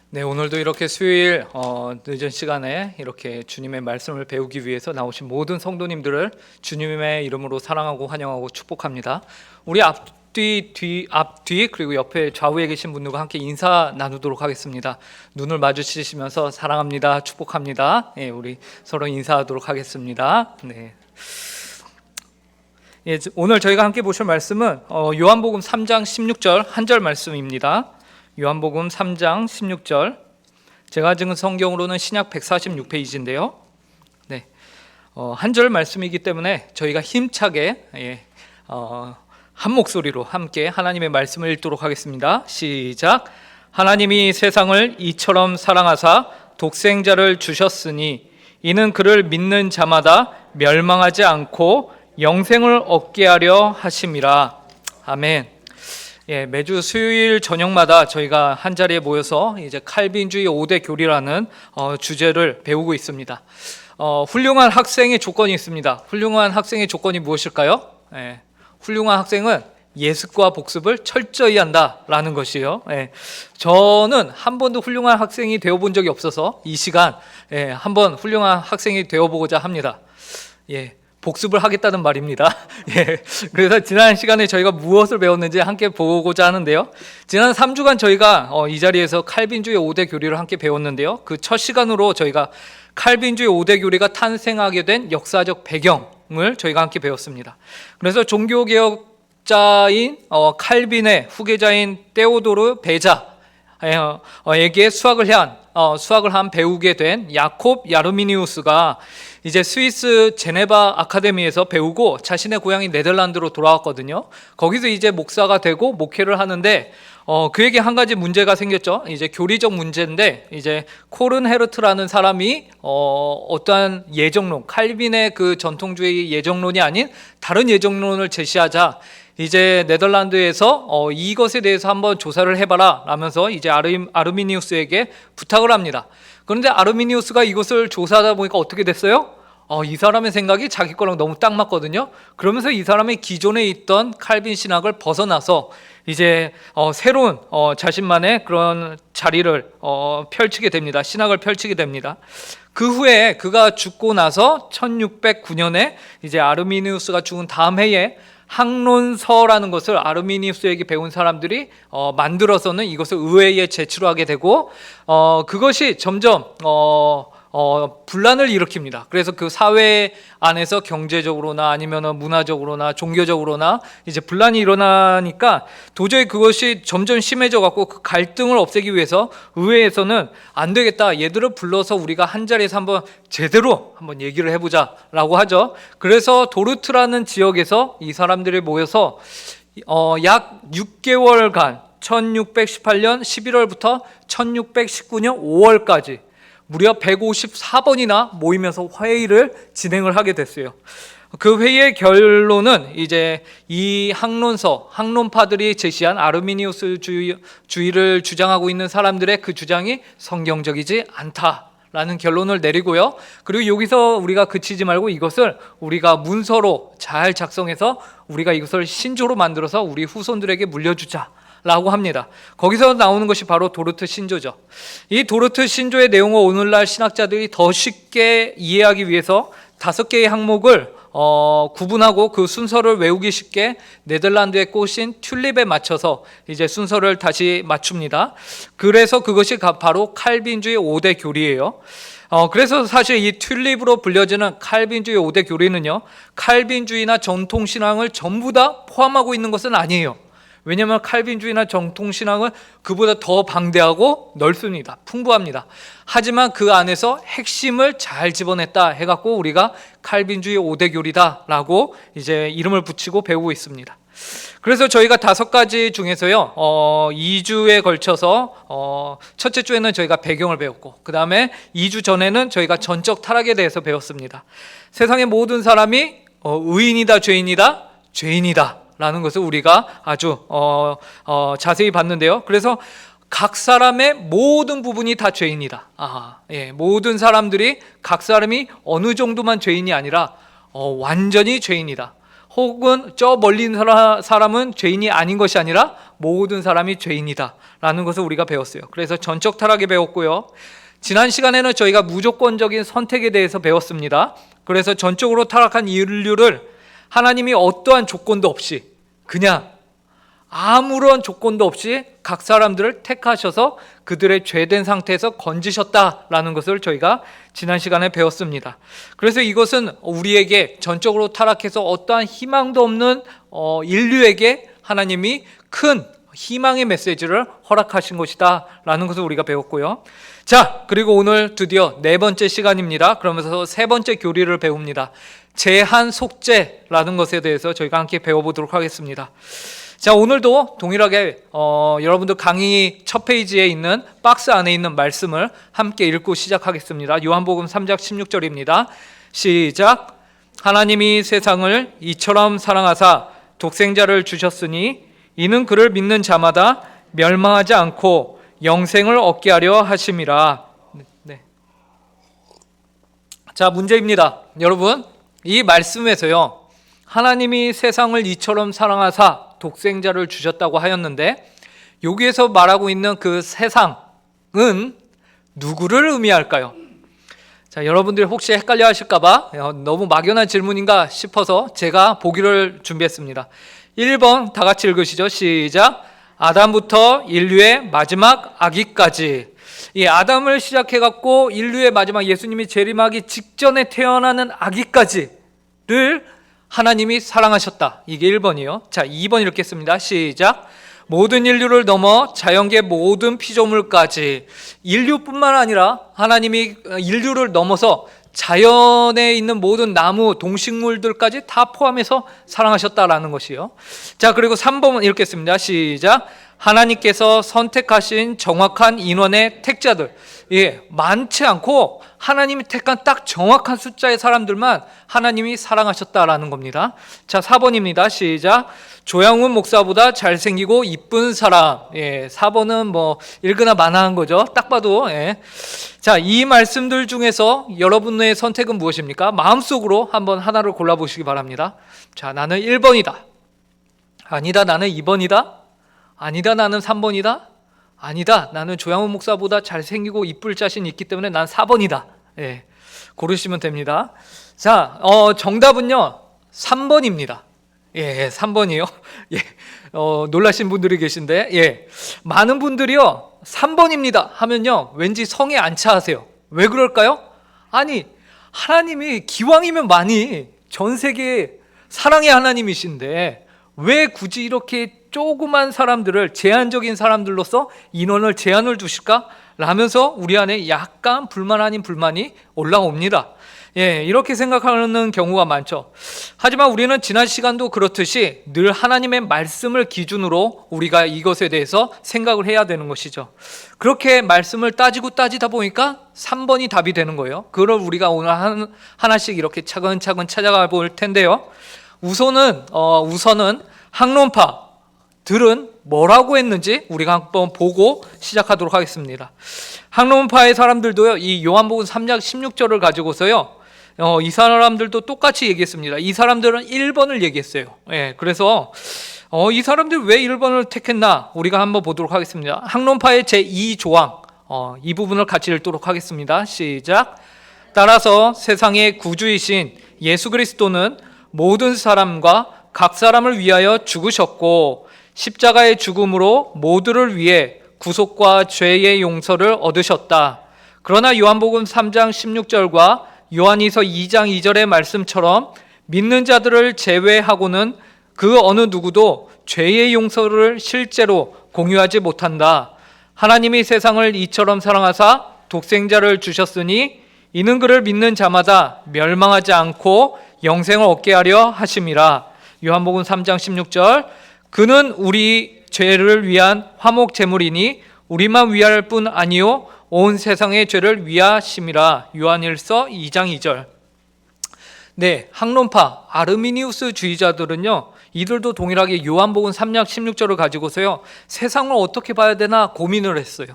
네, 오늘도 이렇게 수요일 늦은 시간에 이렇게 주님의 말씀을 배우기 위해서 나오신 모든 성도님들을 주님의 이름으로 사랑하고 환영하고 축복합니다. 우리 앞뒤 그리고 옆에 좌우에 계신 분들과 함께 인사 나누도록 하겠습니다. 눈을 마주치시면서 사랑합니다, 축복합니다. 네, 우리 서로 인사하도록 하겠습니다. 네. 예, 오늘 저희가 함께 보실 말씀은 요한복음 3장 16절 한 절 말씀입니다. 요한복음 3장 16절, 제가 지금 성경으로는 신약 146페이지인데요. 네, 한 절 말씀이기 때문에 저희가 힘차게 한 목소리로 함께 하나님의 말씀을 읽도록 하겠습니다. 시작. 하나님이 세상을 이처럼 사랑하사 독생자를 주셨으니 이는 그를 믿는 자마다 멸망하지 않고 영생을 얻게 하려 하심이라. 아멘. 예, 매주 수요일 저녁마다 저희가 한 자리에 모여서 이제 칼빈주의 5대 교리라는 주제를 배우고 있습니다. 훌륭한 학생의 조건이 있습니다. 훌륭한 학생의 조건이 무엇일까요? 예, 훌륭한 학생은 예습과 복습을 철저히 한다라는 것이에요. 예, 저는 한 번도 훌륭한 학생이 되어본 적이 없어서 이 시간 한번 훌륭한 학생이 되어보고자 합니다. 예. 복습을 하겠다는 말입니다. 예, 그래서 지난 시간에 저희가 무엇을 배웠는지 함께 보고자 하는데요. 지난 3주간 저희가 이 자리에서 칼빈주의 5대 교리를 함께 배웠는데요. 그 첫 시간으로 저희가 칼빈주의 5대 교리가 탄생하게 된 역사적 배경을 저희가 함께 배웠습니다. 그래서 종교개혁자인 칼빈의 후계자인 테오도르 베자에게 수학을 한 배우게 된 야콥 야르미니우스가 이제 스위스 제네바 아카데미에서 배우고 자신의 고향인 네덜란드로 돌아왔거든요. 거기서 이제 목사가 되고 목회를 하는데 그에게 한 가지 문제가 생겼죠. 이제 교리적 문제인데, 이제 코른헤르트라는 사람이 어떠한 예정론, 칼빈의 그 전통주의 예정론이 아닌 다른 예정론을 제시하자 이제 네덜란드에서 이것에 대해서 한번 조사를 해봐라 라면서 이제 아르미니우스에게 부탁을 합니다. 그런데 아르미니우스가 이것을 조사하다 보니까 어떻게 됐어요? 이 사람의 생각이 자기 거랑 너무 딱 맞거든요. 그러면서 이 사람이 기존에 있던 칼빈 신학을 벗어나서 이제 새로운 자신만의 그런 자리를 펼치게 됩니다. 신학을 펼치게 됩니다. 그 후에 그가 죽고 나서 1609년에 이제 아르미니우스가 죽은 다음 해에 학론서라는 것을 아르미니우스에게 배운 사람들이 만들어서는 이것을 의회에 제출하게 되고 그것이 점점 분란을 일으킵니다. 그래서 그 사회 안에서 경제적으로나 아니면 문화적으로나 종교적으로나 이제 분란이 일어나니까 도저히 그것이 점점 심해져 갖고 그 갈등을 없애기 위해서 의회에서는 안 되겠다, 얘들을 불러서 우리가 한 자리에서 제대로 한번 얘기를 해보자 라고 하죠. 그래서 도르트라는 지역에서 이 사람들이 모여서 약 6개월간 1618년 11월부터 1619년 5월까지 무려 154번이나 모이면서 회의를 진행을 하게 됐어요. 그 회의의 결론은 이제 이 학론파들이 제시한 아르미니우스주의를 주장하고 있는 사람들의 그 주장이 성경적이지 않다라는 결론을 내리고요. 그리고 여기서 우리가 그치지 말고 이것을 우리가 문서로 잘 작성해서 우리가 이것을 신조로 만들어서 우리 후손들에게 물려주자 라고 합니다. 거기서 나오는 것이 바로 도르트 신조죠. 이 도르트 신조의 내용을 오늘날 신학자들이 더 쉽게 이해하기 위해서 5개의 항목을 구분하고 그 순서를 외우기 쉽게 네덜란드의 꽃인 튤립에 맞춰서 이제 순서를 다시 맞춥니다. 그래서 그것이 바로 칼빈주의 5대 교리예요. 그래서 사실 이 튤립으로 불려지는 칼빈주의 5대 교리는요, 칼빈주의나 전통신앙을 전부 다 포함하고 있는 것은 아니에요. 왜냐하면 칼빈주의나 정통신앙은 그보다 더 방대하고 넓습니다. 풍부합니다. 하지만 그 안에서 핵심을 잘 집어냈다 해갖고 우리가 칼빈주의 5대 교리다라고 이제 이름을 붙이고 배우고 있습니다. 그래서 저희가 5가지 중에서요, 2주에 걸쳐서 첫째 주에는 저희가 배경을 배웠고, 그 다음에 2주 전에는 저희가 전적 타락에 대해서 배웠습니다. 세상의 모든 사람이 의인이다, 죄인이다 라는 것을 우리가 아주 자세히 봤는데요. 그래서 각 사람의 모든 부분이 다 죄인이다. 모든 사람들이 각 사람이 어느 정도만 죄인이 아니라 완전히 죄인이다. 혹은 저 멀리 있는 사람은 죄인이 아닌 것이 아니라 모든 사람이 죄인이다 라는 것을 우리가 배웠어요. 그래서 전적 타락에 배웠고요. 지난 시간에는 저희가 무조건적인 선택에 대해서 배웠습니다. 그래서 전적으로 타락한 인류를 하나님이 어떠한 조건도 없이 그냥 아무런 조건도 없이 각 사람들을 택하셔서 그들의 죄된 상태에서 건지셨다라는 것을 저희가 지난 시간에 배웠습니다. 그래서 이것은 우리에게 전적으로 타락해서 어떠한 희망도 없는 인류에게 하나님이 큰 희망의 메시지를 허락하신 것이다 라는 것을 우리가 배웠고요. 자, 그리고 오늘 드디어 네 번째 시간입니다. 그러면서 세 번째 교리를 배웁니다. 제한 속죄라는 것에 대해서 저희가 함께 배워보도록 하겠습니다. 자, 오늘도 동일하게 여러분들 강의 첫 페이지에 있는 박스 안에 있는 말씀을 함께 읽고 시작하겠습니다. 요한복음 3장 16절입니다. 시작. 하나님이 세상을 이처럼 사랑하사 독생자를 주셨으니 이는 그를 믿는 자마다 멸망하지 않고 영생을 얻게 하려 하심이라. 네. 자, 문제입니다. 여러분, 이 말씀에서요, 하나님이 세상을 이처럼 사랑하사 독생자를 주셨다고 하였는데, 여기에서 말하고 있는 그 세상은 누구를 의미할까요? 자, 여러분들이 혹시 헷갈려 하실까봐 너무 막연한 질문인가 싶어서 제가 보기를 준비했습니다. 1번 다 같이 읽으시죠. 시작. 아담부터 인류의 마지막 아기까지. 이 아담을 시작해갖고 인류의 마지막 예수님이 재림하기 직전에 태어나는 아기까지를 하나님이 사랑하셨다. 이게 1번이요. 자, 2번 읽겠습니다. 시작. 모든 인류를 넘어 자연계 모든 피조물까지. 인류뿐만 아니라 하나님이 인류를 넘어서 자연에 있는 모든 나무, 동식물들까지 다 포함해서 사랑하셨다라는 것이요. 자, 그리고 3번 읽겠습니다. 시작. 하나님께서 선택하신 정확한 인원의 택자들, 많지 않고 하나님이 택한 딱 정확한 숫자의 사람들만 하나님이 사랑하셨다라는 겁니다. 자, 4번입니다. 시작. 조양훈 목사보다 잘생기고 이쁜 사람. 4번은 뭐 읽으나 마나한 거죠. 딱 봐도. 자, 이 말씀들 중에서 여러분의 선택은 무엇입니까? 마음속으로 한번 하나를 골라보시기 바랍니다. 자, 나는 1번이다. 아니다, 나는 2번이다. 아니다, 나는 3번이다. 아니다, 나는 조양훈 목사보다 잘생기고 이쁠 자신이 있기 때문에 난 4번이다. 고르시면 됩니다. 자, 정답은요 3번입니다. 3번이요. 놀라신 분들이 계신데, 많은 분들이요 3번입니다 하면요 왠지 성에 안 차하세요. 왜 그럴까요? 아니, 하나님이 기왕이면 많이 전 세계에 사랑의 하나님이신데 왜 굳이 이렇게 조그만 사람들을, 제한적인 사람들로서 인원을 제한을 두실까? 라면서 우리 안에 약간 불만 아닌 불만이 올라옵니다. 이렇게 생각하는 경우가 많죠. 하지만 우리는 지난 시간도 그렇듯이 늘 하나님의 말씀을 기준으로 우리가 이것에 대해서 생각을 해야 되는 것이죠. 그렇게 말씀을 따지고 따지다 보니까 3번이 답이 되는 거예요. 그걸 우리가 오늘 하나씩 이렇게 차근차근 찾아가 볼 텐데요. 우선은 학론파들은 뭐라고 했는지 우리가 한번 보고 시작하도록 하겠습니다. 학론파의 사람들도요, 이 요한복음 3장 16절을 가지고서요, 이 사람들도 똑같이 얘기했습니다. 이 사람들은 1번을 얘기했어요. 그래서 이 사람들이 왜 1번을 택했나 우리가 한번 보도록 하겠습니다. 학론파의 제2조항, 이 부분을 같이 읽도록 하겠습니다. 시작. 따라서 세상의 구주이신 예수 그리스도는 모든 사람과 각 사람을 위하여 죽으셨고 십자가의 죽음으로 모두를 위해 구속과 죄의 용서를 얻으셨다. 그러나 요한복음 3장 16절과 요한이서 2장 2절의 말씀처럼 믿는 자들을 제외하고는 그 어느 누구도 죄의 용서를 실제로 공유하지 못한다. 하나님이 세상을 이처럼 사랑하사 독생자를 주셨으니 이는 그를 믿는 자마다 멸망하지 않고 영생을 얻게 하려 하심이라. 요한복음 3장 16절. 그는 우리 죄를 위한 화목 제물이니 우리만 위할 뿐 아니요 온 세상의 죄를 위하심이라. 요한일서 2장 2절. 학론파 아르미니우스 주의자들은요, 이들도 동일하게 요한복음 3장 16절을 가지고서요 세상을 어떻게 봐야 되나 고민을 했어요.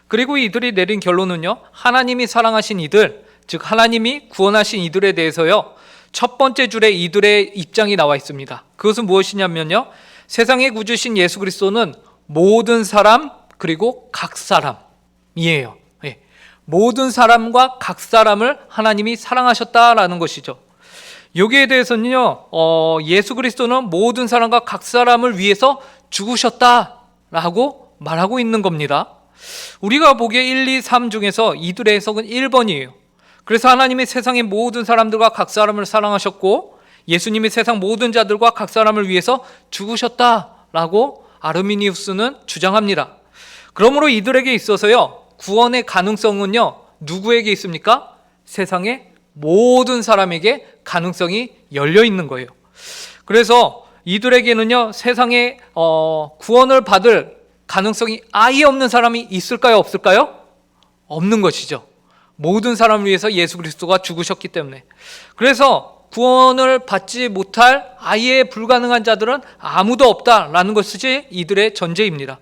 그리고 이들이 내린 결론은요, 하나님이 사랑하신 이들, 즉 하나님이 구원하신 이들에 대해서요 첫 번째 줄에 이들의 입장이 나와 있습니다. 그것은 무엇이냐면요, 세상의 구주신 예수 그리스도는 모든 사람 그리고 각 사람이에요. 예. 모든 사람과 각 사람을 하나님이 사랑하셨다라는 것이죠. 여기에 대해서는요, 예수 그리스도는 모든 사람과 각 사람을 위해서 죽으셨다라고 말하고 있는 겁니다. 우리가 보기에 1, 2, 3 중에서 이들의 해석은 1번이에요. 그래서 하나님이 세상의 모든 사람들과 각 사람을 사랑하셨고 예수님이 세상 모든 자들과 각 사람을 위해서 죽으셨다라고 아르미니우스는 주장합니다. 그러므로 이들에게 있어서요, 구원의 가능성은요, 누구에게 있습니까? 세상의 모든 사람에게 가능성이 열려 있는 거예요. 그래서 이들에게는요, 세상에 구원을 받을 가능성이 아예 없는 사람이 있을까요, 없을까요? 없는 것이죠. 모든 사람을 위해서 예수 그리스도가 죽으셨기 때문에. 그래서 구원을 받지 못할 아예 불가능한 자들은 아무도 없다라는 것이 이들의 전제입니다.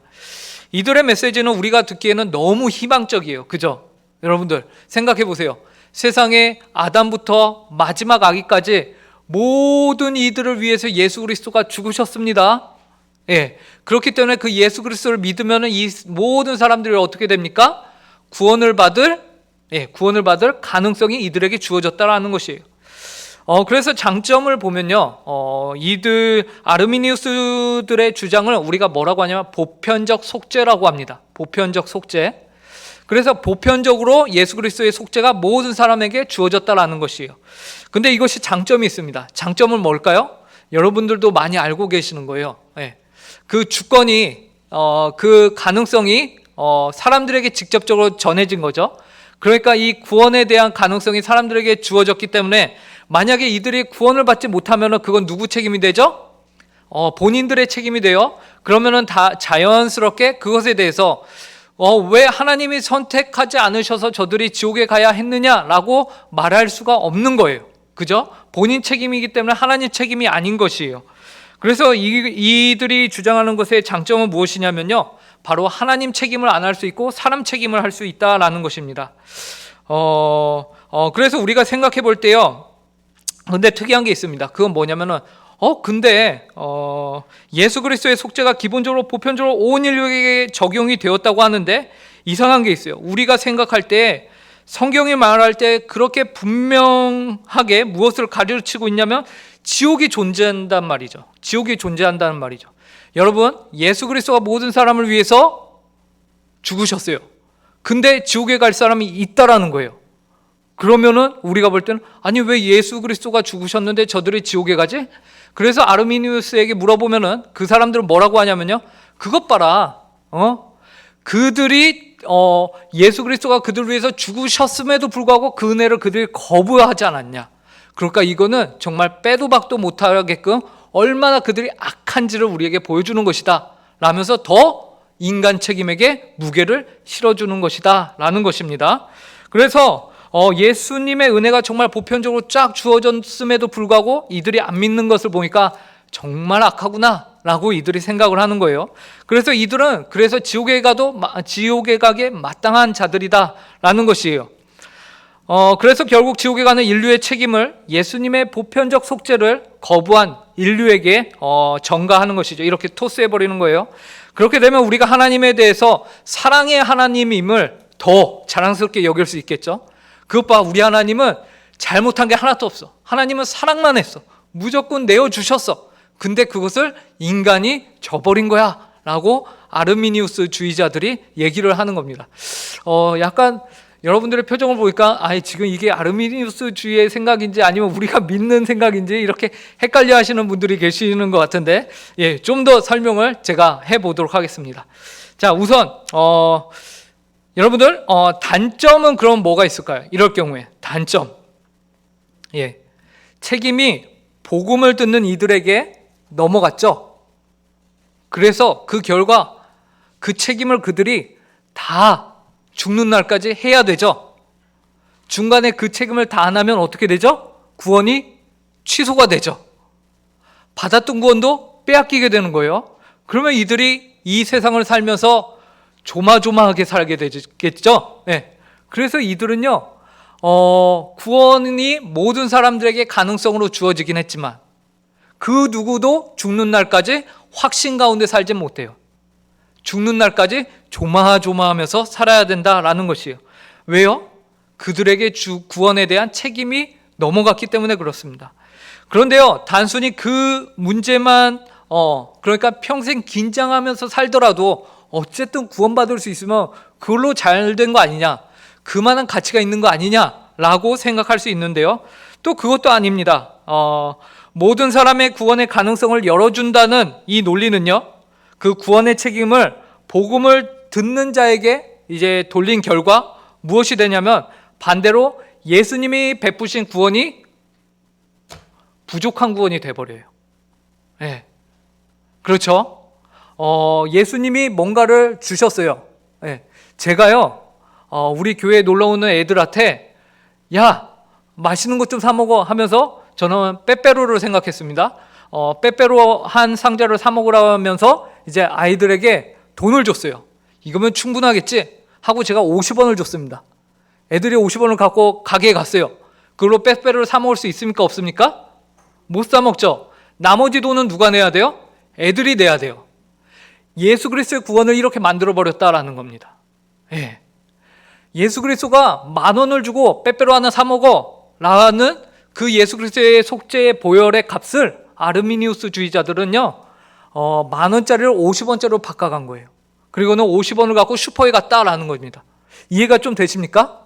이들의 메시지는 우리가 듣기에는 너무 희망적이에요. 그죠? 여러분들 생각해 보세요. 세상에 아담부터 마지막 아기까지 모든 이들을 위해서 예수 그리스도가 죽으셨습니다. 예, 그렇기 때문에 그 예수 그리스도를 믿으면 이 모든 사람들이 어떻게 됩니까? 구원을 받을 가능성이 이들에게 주어졌다라는 것이에요. 그래서 장점을 보면요, 이들 아르미니우스들의 주장을 우리가 뭐라고 하냐면 보편적 속죄라고 합니다. 보편적 속죄. 그래서 보편적으로 예수 그리스도의 속죄가 모든 사람에게 주어졌다라는 것이에요. 근데 이것이 장점이 있습니다. 장점은 뭘까요? 여러분들도 많이 알고 계시는 거예요. 예. 그 주권이, 그 가능성이 사람들에게 직접적으로 전해진 거죠. 그러니까 이 구원에 대한 가능성이 사람들에게 주어졌기 때문에 만약에 이들이 구원을 받지 못하면 그건 누구 책임이 되죠? 본인들의 책임이 돼요. 그러면은 다 자연스럽게 그것에 대해서 왜 하나님이 선택하지 않으셔서 저들이 지옥에 가야 했느냐라고 말할 수가 없는 거예요. 그죠? 본인 책임이기 때문에 하나님 책임이 아닌 것이에요. 그래서 이들이 주장하는 것의 장점은 무엇이냐면요, 바로 하나님 책임을 안 할 수 있고 사람 책임을 할 수 있다라는 것입니다. 그래서 우리가 생각해 볼 때요, 근데 특이한 게 있습니다. 그건 뭐냐면은 근데 예수 그리스도의 속죄가 기본적으로 보편적으로 온 인류에게 적용이 되었다고 하는데 이상한 게 있어요. 우리가 생각할 때 성경이 말할 때 그렇게 분명하게 무엇을 가르치고 있냐면 지옥이 존재한단 말이죠. 지옥이 존재한다는 말이죠. 여러분, 예수 그리스도가 모든 사람을 위해서 죽으셨어요. 근데 지옥에 갈 사람이 있다라는 거예요. 그러면은 우리가 볼 때는 아니 왜 예수 그리스도가 죽으셨는데 저들이 지옥에 가지? 그래서 아르미니우스에게 물어보면은 그 사람들은 뭐라고 하냐면요, 그것 봐라, 그들이 예수 그리스도가 그들을 위해서 죽으셨음에도 불구하고 그 은혜를 그들이 거부하지 않았냐. 그러니까 이거는 정말 빼도 박도 못하게끔 얼마나 그들이 악한지를 우리에게 보여주는 것이다 라면서 더 인간 책임에게 무게를 실어주는 것이다 라는 것입니다. 그래서 예수님의 은혜가 정말 보편적으로 쫙 주어졌음에도 불구하고 이들이 안 믿는 것을 보니까 정말 악하구나 라고 이들이 생각을 하는 거예요. 그래서 이들은 지옥에 가게 마땅한 자들이다 라는 것이에요. 그래서 결국 지옥에 가는 인류의 책임을 예수님의 보편적 속죄를 거부한 인류에게 전가하는 것이죠. 이렇게 토스해버리는 거예요. 그렇게 되면 우리가 하나님에 대해서 사랑의 하나님임을 더 자랑스럽게 여길 수 있겠죠. 그것 봐, 우리 하나님은 잘못한 게 하나도 없어. 하나님은 사랑만 했어. 무조건 내어주셨어. 근데 그것을 인간이 저버린 거야 라고 아르미니우스 주의자들이 얘기를 하는 겁니다. 약간 여러분들의 표정을 보니까 지금 이게 아르미니우스 주의의 생각인지 아니면 우리가 믿는 생각인지 이렇게 헷갈려 하시는 분들이 계시는 것 같은데, 좀 더 설명을 제가 해보도록 하겠습니다. 자, 우선 여러분들 단점은 그럼 뭐가 있을까요? 이럴 경우에 단점, 책임이 복음을 듣는 이들에게 넘어갔죠. 그래서 그 결과 그 책임을 그들이 다 죽는 날까지 해야 되죠. 중간에 그 책임을 다 안 하면 어떻게 되죠? 구원이 취소가 되죠. 받았던 구원도 빼앗기게 되는 거예요. 그러면 이들이 이 세상을 살면서 조마조마하게 살게 되겠죠. 그래서 이들은요, 구원이 모든 사람들에게 가능성으로 주어지긴 했지만 그 누구도 죽는 날까지 확신 가운데 살지 못해요. 죽는 날까지 조마조마하면서 살아야 된다라는 것이에요. 왜요? 그들에게 구원에 대한 책임이 넘어갔기 때문에 그렇습니다. 그런데요, 단순히 그 문제만 그러니까 평생 긴장하면서 살더라도 어쨌든 구원받을 수 있으면 그걸로 잘 된 거 아니냐, 그만한 가치가 있는 거 아니냐라고 생각할 수 있는데요, 또 그것도 아닙니다. 모든 사람의 구원의 가능성을 열어준다는 이 논리는요, 그 구원의 책임을 복음을 듣는 자에게 이제 돌린 결과 무엇이 되냐면 반대로 예수님이 베푸신 구원이 부족한 구원이 돼버려요. 네. 그렇죠? 예수님이 뭔가를 주셨어요. 네. 제가요, 우리 교회에 놀러 오는 애들한테 야, 맛있는 것 좀 사 먹어 하면서 저는 빼빼로를 생각했습니다. 빼빼로 한 상자를 사 먹으라고 하면서 이제 아이들에게 돈을 줬어요. 이거면 충분하겠지 하고 제가 50원을 줬습니다. 애들이 50원을 갖고 가게에 갔어요. 그걸로 빼빼로를 사 먹을 수 있습니까? 없습니까? 못 사 먹죠. 나머지 돈은 누가 내야 돼요? 애들이 내야 돼요. 예수 그리스도의 구원을 이렇게 만들어버렸다라는 겁니다. 예. 예수 그리스도가 10,000원을 주고 빼빼로 하나 사 먹어 라는 그 예수 그리스도의 속죄의 보혈의 값을 아르미니우스 주의자들은요, 10,000원짜리를 50원짜리로 바꿔간 거예요. 그리고는 50원을 갖고 슈퍼에 갔다라는 겁니다. 이해가 좀 되십니까?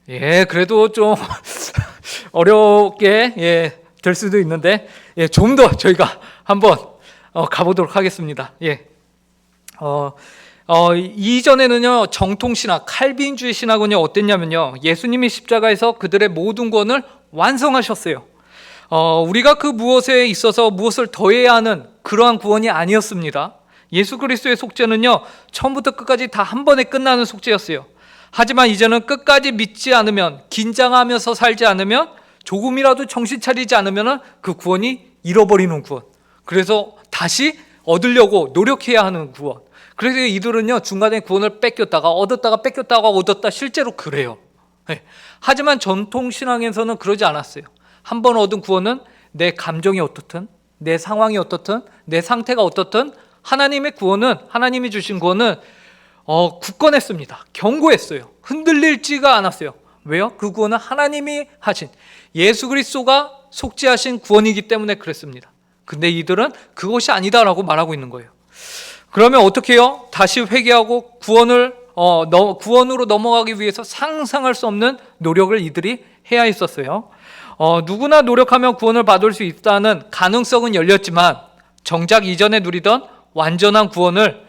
예, 그래도 좀 어렵게 될 수도 있는데 좀 더 저희가 한번 가보도록 하겠습니다. 이전에는요, 정통신학, 칼빈주의 신학은요 어땠냐면요, 예수님이 십자가에서 그들의 모든 구원을 완성하셨어요. 우리가 그 무엇에 있어서 무엇을 더해야 하는 그러한 구원이 아니었습니다. 예수 그리스도의 속죄는요, 처음부터 끝까지 다 한 번에 끝나는 속죄였어요. 하지만 이제는 끝까지 믿지 않으면, 긴장하면서 살지 않으면, 조금이라도 정신 차리지 않으면 그 구원이 잃어버리는 구원, 그래서 다시 얻으려고 노력해야 하는 구원. 그래서 이들은요, 중간에 구원을 뺏겼다가 얻었다가 뺏겼다가 얻었다, 실제로 그래요. 하지만 전통신앙에서는 그러지 않았어요. 한 번 얻은 구원은 내 감정이 어떻든, 내 상황이 어떻든, 내 상태가 어떻든 하나님의 구원은, 하나님이 주신 구원은 굳건했습니다. 견고했어요. 흔들릴지가 않았어요. 왜요? 그 구원은 하나님이 하신, 예수 그리스도가 속죄하신 구원이기 때문에 그랬습니다. 근데 이들은 그것이 아니다라고 말하고 있는 거예요. 그러면 어떻게 해요? 다시 회개하고 구원으로 넘어가기 위해서 상상할 수 없는 노력을 이들이 해야 했었어요. 누구나 노력하면 구원을 받을 수 있다는 가능성은 열렸지만 정작 이전에 누리던 완전한 구원을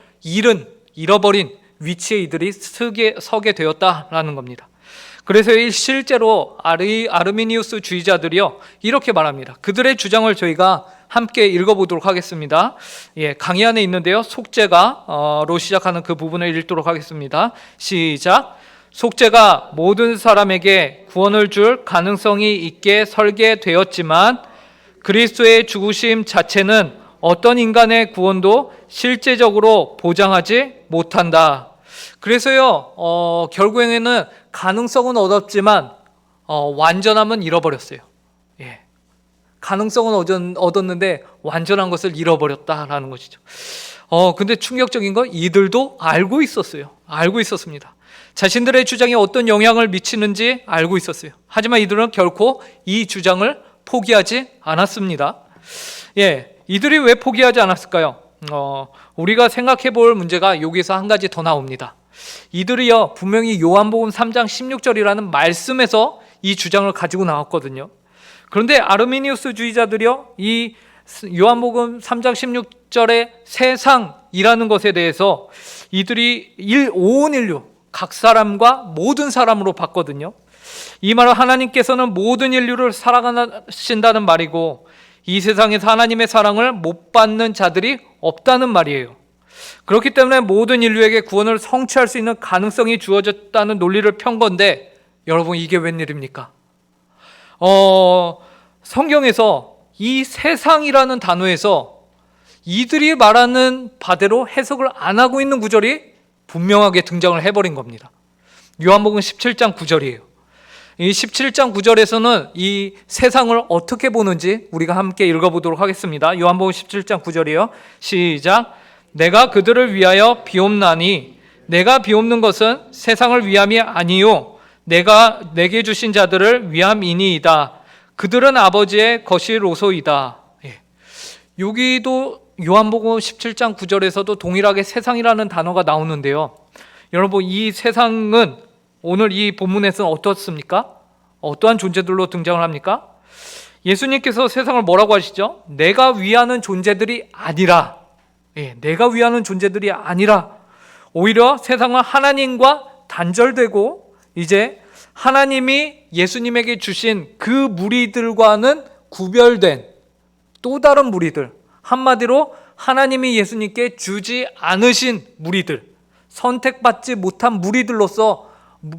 잃어버린 위치에 이들이 서게 되었다라는 겁니다. 그래서 실제로 아르미니우스 주의자들이요, 이렇게 말합니다. 그들의 주장을 저희가 함께 읽어보도록 하겠습니다. 강의 안에 있는데요, 속죄가로 시작하는 그 부분을 읽도록 하겠습니다. 시작. 속죄가 모든 사람에게 구원을 줄 가능성이 있게 설계되었지만 그리스도의 죽으심 자체는 어떤 인간의 구원도 실제적으로 보장하지 못한다. 그래서요, 결국에는 가능성은 얻었지만 완전함은 잃어버렸어요. 가능성은 얻었는데 완전한 것을 잃어버렸다라는 것이죠. 근데 충격적인 건 이들도 알고 있었어요. 알고 있었습니다. 자신들의 주장이 어떤 영향을 미치는지 알고 있었어요. 하지만 이들은 결코 이 주장을 포기하지 않았습니다. 이들이 왜 포기하지 않았을까요? 우리가 생각해 볼 문제가 여기서 한 가지 더 나옵니다. 이들이요, 분명히 요한복음 3장 16절이라는 말씀에서 이 주장을 가지고 나왔거든요. 그런데 아르미니우스 주의자들이요, 이 요한복음 3장 16절의 세상이라는 것에 대해서 이들이 온 인류, 각 사람과 모든 사람으로 봤거든요. 이 말은 하나님께서는 모든 인류를 사랑하신다는 말이고 이 세상에서 하나님의 사랑을 못 받는 자들이 없다는 말이에요. 그렇기 때문에 모든 인류에게 구원을 성취할 수 있는 가능성이 주어졌다는 논리를 편 건데, 여러분 이게 웬일입니까? 성경에서 이 세상이라는 단어에서 이들이 말하는 바대로 해석을 안 하고 있는 구절이 분명하게 등장을 해버린 겁니다. 요한복음 17장 9절이에요. 이 17장 9절에서는 이 세상을 어떻게 보는지 우리가 함께 읽어보도록 하겠습니다. 요한복음 17장 9절이요. 시작. 내가 그들을 위하여 비옵나니 내가 비옵는 것은 세상을 위함이 아니요 내가 내게 주신 자들을 위함이니이다. 그들은 아버지의 것이로소이다. 예. 여기도 요한복음 17장 9절에서도 동일하게 세상이라는 단어가 나오는데요. 여러분, 이 세상은 오늘 이 본문에서는 어떻습니까? 어떠한 존재들로 등장을 합니까? 예수님께서 세상을 뭐라고 하시죠? 내가 위하는 존재들이 아니라, 내가 위하는 존재들이 아니라 오히려 세상은 하나님과 단절되고 이제 하나님이 예수님에게 주신 그 무리들과는 구별된 또 다른 무리들, 한마디로 하나님이 예수님께 주지 않으신 무리들, 선택받지 못한 무리들로서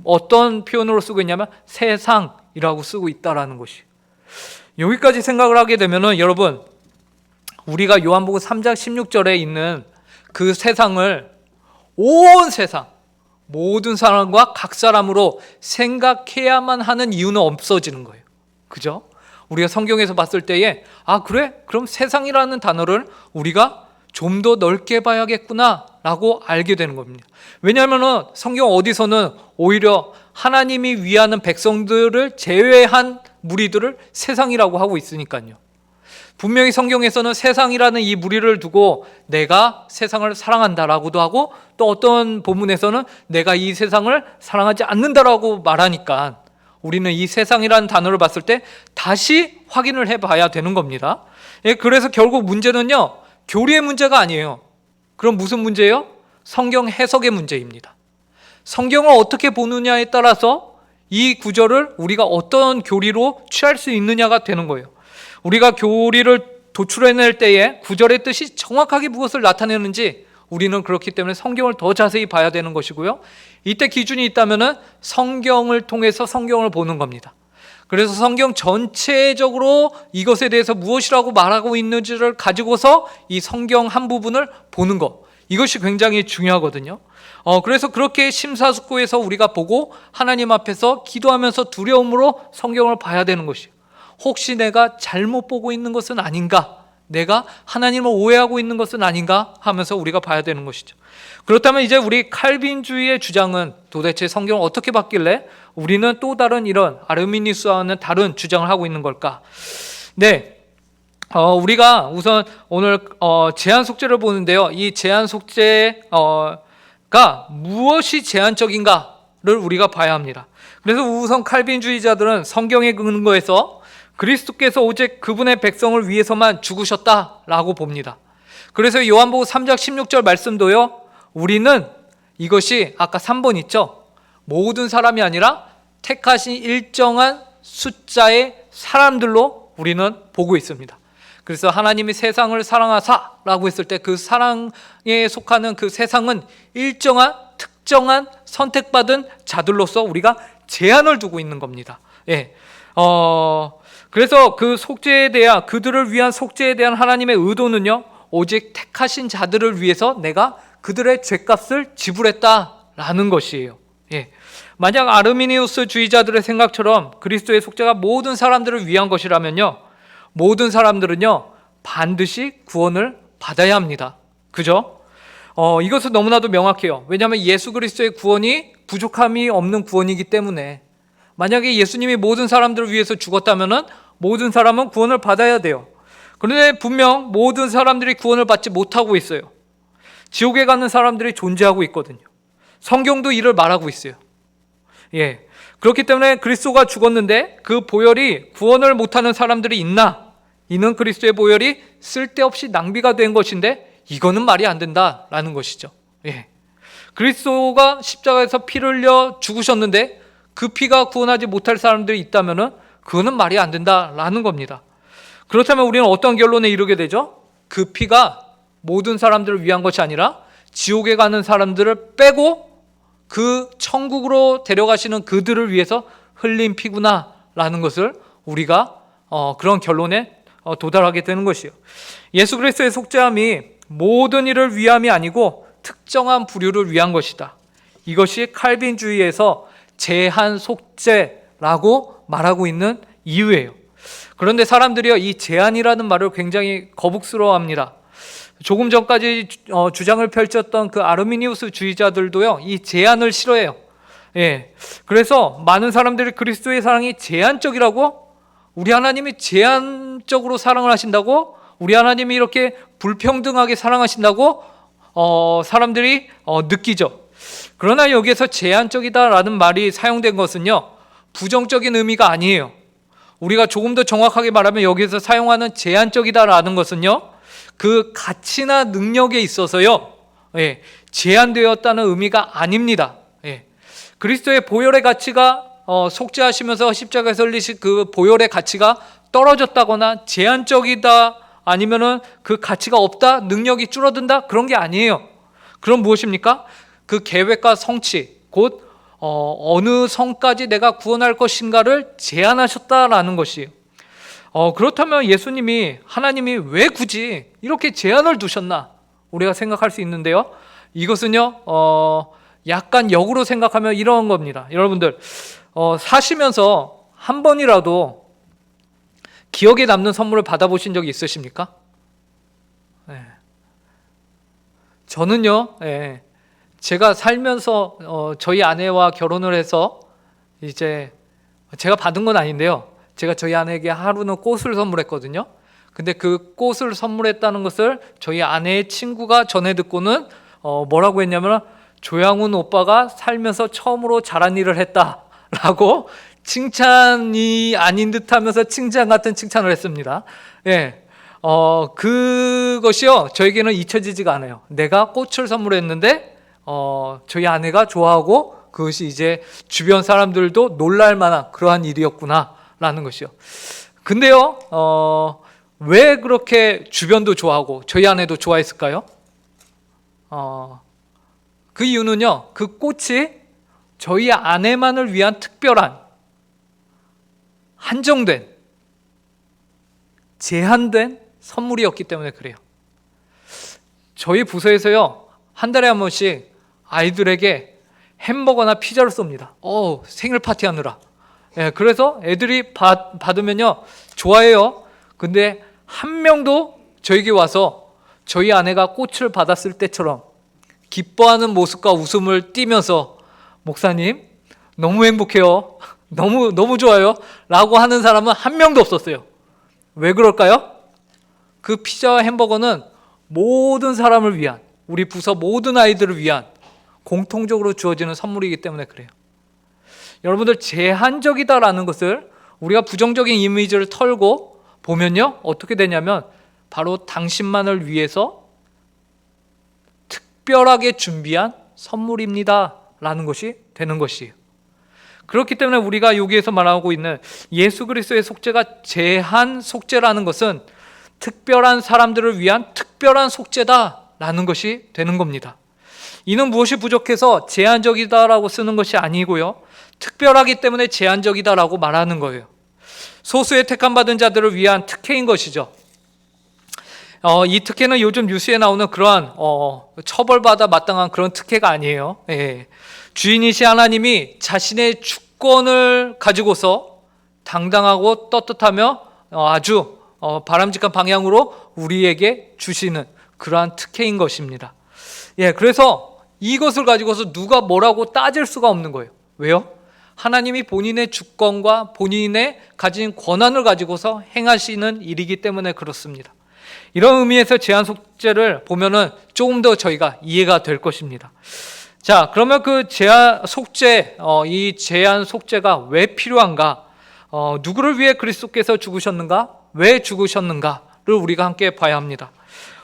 어떤 표현으로 쓰고 있냐면 세상이라고 쓰고 있다라는 것이. 여기까지 생각을 하게 되면은 여러분, 우리가 요한복음 3장 16절에 있는 그 세상을 온 세상 모든 사람과 각 사람으로 생각해야만 하는 이유는 없어지는 거예요. 그죠? 우리가 성경에서 봤을 때에 그래? 그럼 세상이라는 단어를 우리가 좀 더 넓게 봐야겠구나 라고 알게 되는 겁니다. 왜냐하면 성경 어디서는 오히려 하나님이 위하는 백성들을 제외한 무리들을 세상이라고 하고 있으니까요. 분명히 성경에서는 세상이라는 이 무리를 두고 내가 세상을 사랑한다라고도 하고 또 어떤 본문에서는 내가 이 세상을 사랑하지 않는다라고 말하니까 우리는 이 세상이라는 단어를 봤을 때 다시 확인을 해봐야 되는 겁니다. 그래서 결국 문제는요, 교리의 문제가 아니에요. 그럼 무슨 문제예요? 성경 해석의 문제입니다. 성경을 어떻게 보느냐에 따라서 이 구절을 우리가 어떤 교리로 취할 수 있느냐가 되는 거예요. 우리가 교리를 도출해낼 때에 구절의 뜻이 정확하게 무엇을 나타내는지 우리는 그렇기 때문에 성경을 더 자세히 봐야 되는 것이고요. 이때 기준이 있다면 성경을 통해서 성경을 보는 겁니다. 그래서 성경 전체적으로 이것에 대해서 무엇이라고 말하고 있는지를 가지고서 이 성경 한 부분을 보는 것, 이것이 굉장히 중요하거든요. 그래서 그렇게 심사숙고해서 우리가 보고 하나님 앞에서 기도하면서 두려움으로 성경을 봐야 되는 것이에요. 혹시 내가 잘못 보고 있는 것은 아닌가? 내가 하나님을 오해하고 있는 것은 아닌가? 하면서 우리가 봐야 되는 것이죠. 그렇다면 이제 우리 칼빈주의의 주장은 도대체 성경을 어떻게 봤길래 우리는 또 다른 이런 아르미니스와는 다른 주장을 하고 있는 걸까? 우리가 우선 오늘 제한 속죄를 보는데요. 이 제한 속죄가 무엇이 제한적인가를 우리가 봐야 합니다. 그래서 우선 칼빈주의자들은 성경에 근거해서 그리스도께서 오직 그분의 백성을 위해서만 죽으셨다라고 봅니다. 그래서 요한복음 3장 16절 말씀도요, 우리는 이것이 아까 3번 있죠? 모든 사람이 아니라 택하신 일정한 숫자의 사람들로 우리는 보고 있습니다. 그래서 하나님이 세상을 사랑하사라고 했을 때 그 사랑에 속하는 그 세상은 일정한 특정한 선택받은 자들로서 우리가 제한을 두고 있는 겁니다. 그래서 그 속죄에 대한, 그들을 위한 속죄에 대한 하나님의 의도는요, 오직 택하신 자들을 위해서 내가 그들의 죄값을 지불했다라는 것이에요. 만약 아르미니우스 주의자들의 생각처럼 그리스도의 속죄가 모든 사람들을 위한 것이라면요, 모든 사람들은요 반드시 구원을 받아야 합니다. 그죠? 이것은 너무나도 명확해요. 왜냐하면 예수 그리스도의 구원이 부족함이 없는 구원이기 때문에 만약에 예수님이 모든 사람들을 위해서 죽었다면 모든 사람은 구원을 받아야 돼요. 그런데 분명 모든 사람들이 구원을 받지 못하고 있어요. 지옥에 가는 사람들이 존재하고 있거든요. 성경도 이를 말하고 있어요. 그렇기 때문에 그리스도가 죽었는데 그 보혈이 구원을 못하는 사람들이 있나? 이는 그리스도의 보혈이 쓸데없이 낭비가 된 것인데 이거는 말이 안 된다라는 것이죠. 그리스도가 십자가에서 피를 흘려 죽으셨는데 그 피가 구원하지 못할 사람들이 있다면 그거는 말이 안 된다라는 겁니다. 그렇다면 우리는 어떤 결론에 이르게 되죠? 그 피가 모든 사람들을 위한 것이 아니라 지옥에 가는 사람들을 빼고 그 천국으로 데려가시는 그들을 위해서 흘린 피구나라는 것을 우리가 그런 결론에 도달하게 되는 것이에요. 예수 그리스도의 속죄함이 모든 일을 위함이 아니고 특정한 부류를 위한 것이다. 이것이 칼빈주의에서 제한 속죄 라고 말하고 있는 이유예요. 그런데 사람들이요, 이 제한이라는 말을 굉장히 거북스러워합니다. 조금 전까지 주장을 펼쳤던 그 아르미니우스 주의자들도요, 이 제한을 싫어해요. 그래서 많은 사람들이 그리스도의 사랑이 제한적이라고, 우리 하나님이 제한적으로 사랑을 하신다고, 우리 하나님이 이렇게 불평등하게 사랑하신다고 사람들이 느끼죠. 그러나 여기에서 제한적이다라는 말이 사용된 것은요, 부정적인 의미가 아니에요. 우리가 조금 더 정확하게 말하면 여기서 사용하는 제한적이다라는 것은요, 그 가치나 능력에 있어서요, 제한되었다는 의미가 아닙니다. 그리스도의 보혈의 가치가 속죄하시면서 십자가에서 흘리신 그 보혈의 가치가 떨어졌다거나 제한적이다, 아니면은 그 가치가 없다, 능력이 줄어든다, 그런 게 아니에요. 그럼 무엇입니까? 그 계획과 성취, 곧 어느 성까지 내가 구원할 것인가를 제한하셨다라는 것이에요. 그렇다면 예수님이, 하나님이 왜 굳이 이렇게 제한을 두셨나? 우리가 생각할 수 있는데요, 이것은요 약간 역으로 생각하면 이런 겁니다. 여러분들 사시면서 한 번이라도 기억에 남는 선물을 받아보신 적이 있으십니까? 저는요, 제가 살면서 저희 아내와 결혼을 해서 이제 제가 받은 건 아닌데요, 제가 저희 아내에게 하루는 꽃을 선물했거든요. 근데 그 꽃을 선물했다는 것을 저희 아내의 친구가 전해 듣고는 뭐라고 했냐면, 조양훈 오빠가 살면서 처음으로 잘한 일을 했다라고 칭찬이 아닌 듯 하면서 칭찬 같은 칭찬을 했습니다. 그것이요, 저에게는 잊혀지지가 않아요. 내가 꽃을 선물했는데 저희 아내가 좋아하고 그것이 이제 주변 사람들도 놀랄 만한 그러한 일이었구나 라는 것이요. 근데요, 왜 그렇게 주변도 좋아하고 저희 아내도 좋아했을까요? 그 이유는요, 그 꽃이 저희 아내만을 위한 특별한, 한정된, 제한된 선물이었기 때문에 그래요. 저희 부서에서요, 한 달에 한 번씩 아이들에게 햄버거나 피자를 쏩니다. 생일 파티 하느라. 그래서 애들이 받으면요, 좋아해요. 근데 한 명도 저에게 와서 저희 아내가 꽃을 받았을 때처럼 기뻐하는 모습과 웃음을 띠면서, 목사님 너무 행복해요, 너무 좋아요 라고 하는 사람은 한 명도 없었어요. 왜 그럴까요? 그 피자와 햄버거는 모든 사람을 위한, 우리 부서 모든 아이들을 위한 공통적으로 주어지는 선물이기 때문에 그래요. 여러분들, 제한적이다라는 것을 우리가 부정적인 이미지를 털고 보면요, 어떻게 되냐면 바로 당신만을 위해서 특별하게 준비한 선물입니다 라는 것이 되는 것이에요. 그렇기 때문에 우리가 여기에서 말하고 있는 예수 그리스도의 속죄가 제한 속죄라는 것은 특별한 사람들을 위한 특별한 속죄다라는 것이 되는 겁니다. 이는 무엇이 부족해서 제한적이다라고 쓰는 것이 아니고요, 특별하기 때문에 제한적이다라고 말하는 거예요. 소수의 택함받은 자들을 위한 특혜인 것이죠. 이 특혜는 요즘 뉴스에 나오는 그러한 처벌받아 마땅한 그런 특혜가 아니에요. 주인이신 하나님이 자신의 주권을 가지고서 당당하고 떳떳하며 아주 바람직한 방향으로 우리에게 주시는 그러한 특혜인 것입니다. 그래서 이것을 가지고서 누가 뭐라고 따질 수가 없는 거예요. 왜요? 하나님이 본인의 주권과 본인의 가진 권한을 가지고서 행하시는 일이기 때문에 그렇습니다. 이런 의미에서 제한 속죄를 보면은 조금 더 저희가 이해가 될 것입니다. 자, 그러면 그 제한 속죄, 이 제한 속죄가 왜 필요한가? 누구를 위해 그리스도께서 죽으셨는가? 왜 죽으셨는가를 우리가 함께 봐야 합니다.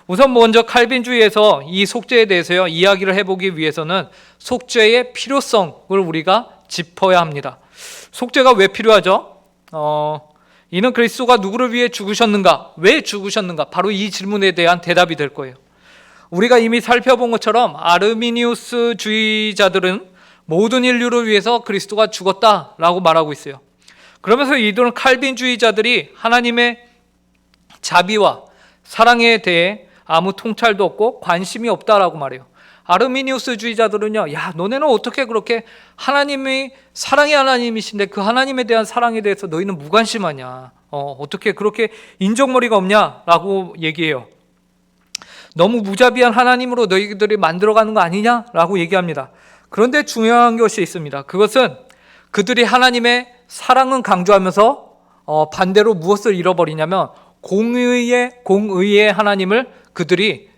우선 먼저 칼빈주의에서 이 속죄에 대해서요, 이야기를 해보기 위해서는 속죄의 필요성을 우리가 짚어야 합니다. 속죄가 왜 필요하죠? 이는 그리스도가 누구를 위해 죽으셨는가? 왜 죽으셨는가? 바로 이 질문에 대한 대답이 될 거예요. 우리가 이미 살펴본 것처럼 아르미니우스 주의자들은 모든 인류를 위해서 그리스도가 죽었다라고 말하고 있어요. 그러면서 이들은 칼빈주의자들이 하나님의 자비와 사랑에 대해 아무 통찰도 없고 관심이 없다라고 말해요. 아르미니우스주의자들은요, 야, 너네는 어떻게 그렇게 하나님이 사랑의 하나님이신데 그 하나님에 대한 사랑에 대해서 너희는 무관심하냐? 어떻게 그렇게 인정머리가 없냐라고 얘기해요. 너무 무자비한 하나님으로 너희들이 만들어가는 거 아니냐라고 얘기합니다. 그런데 중요한 것이 있습니다. 그것은 그들이 하나님의 사랑은 강조하면서 반대로 무엇을 잃어버리냐면 공의의 하나님을 그들이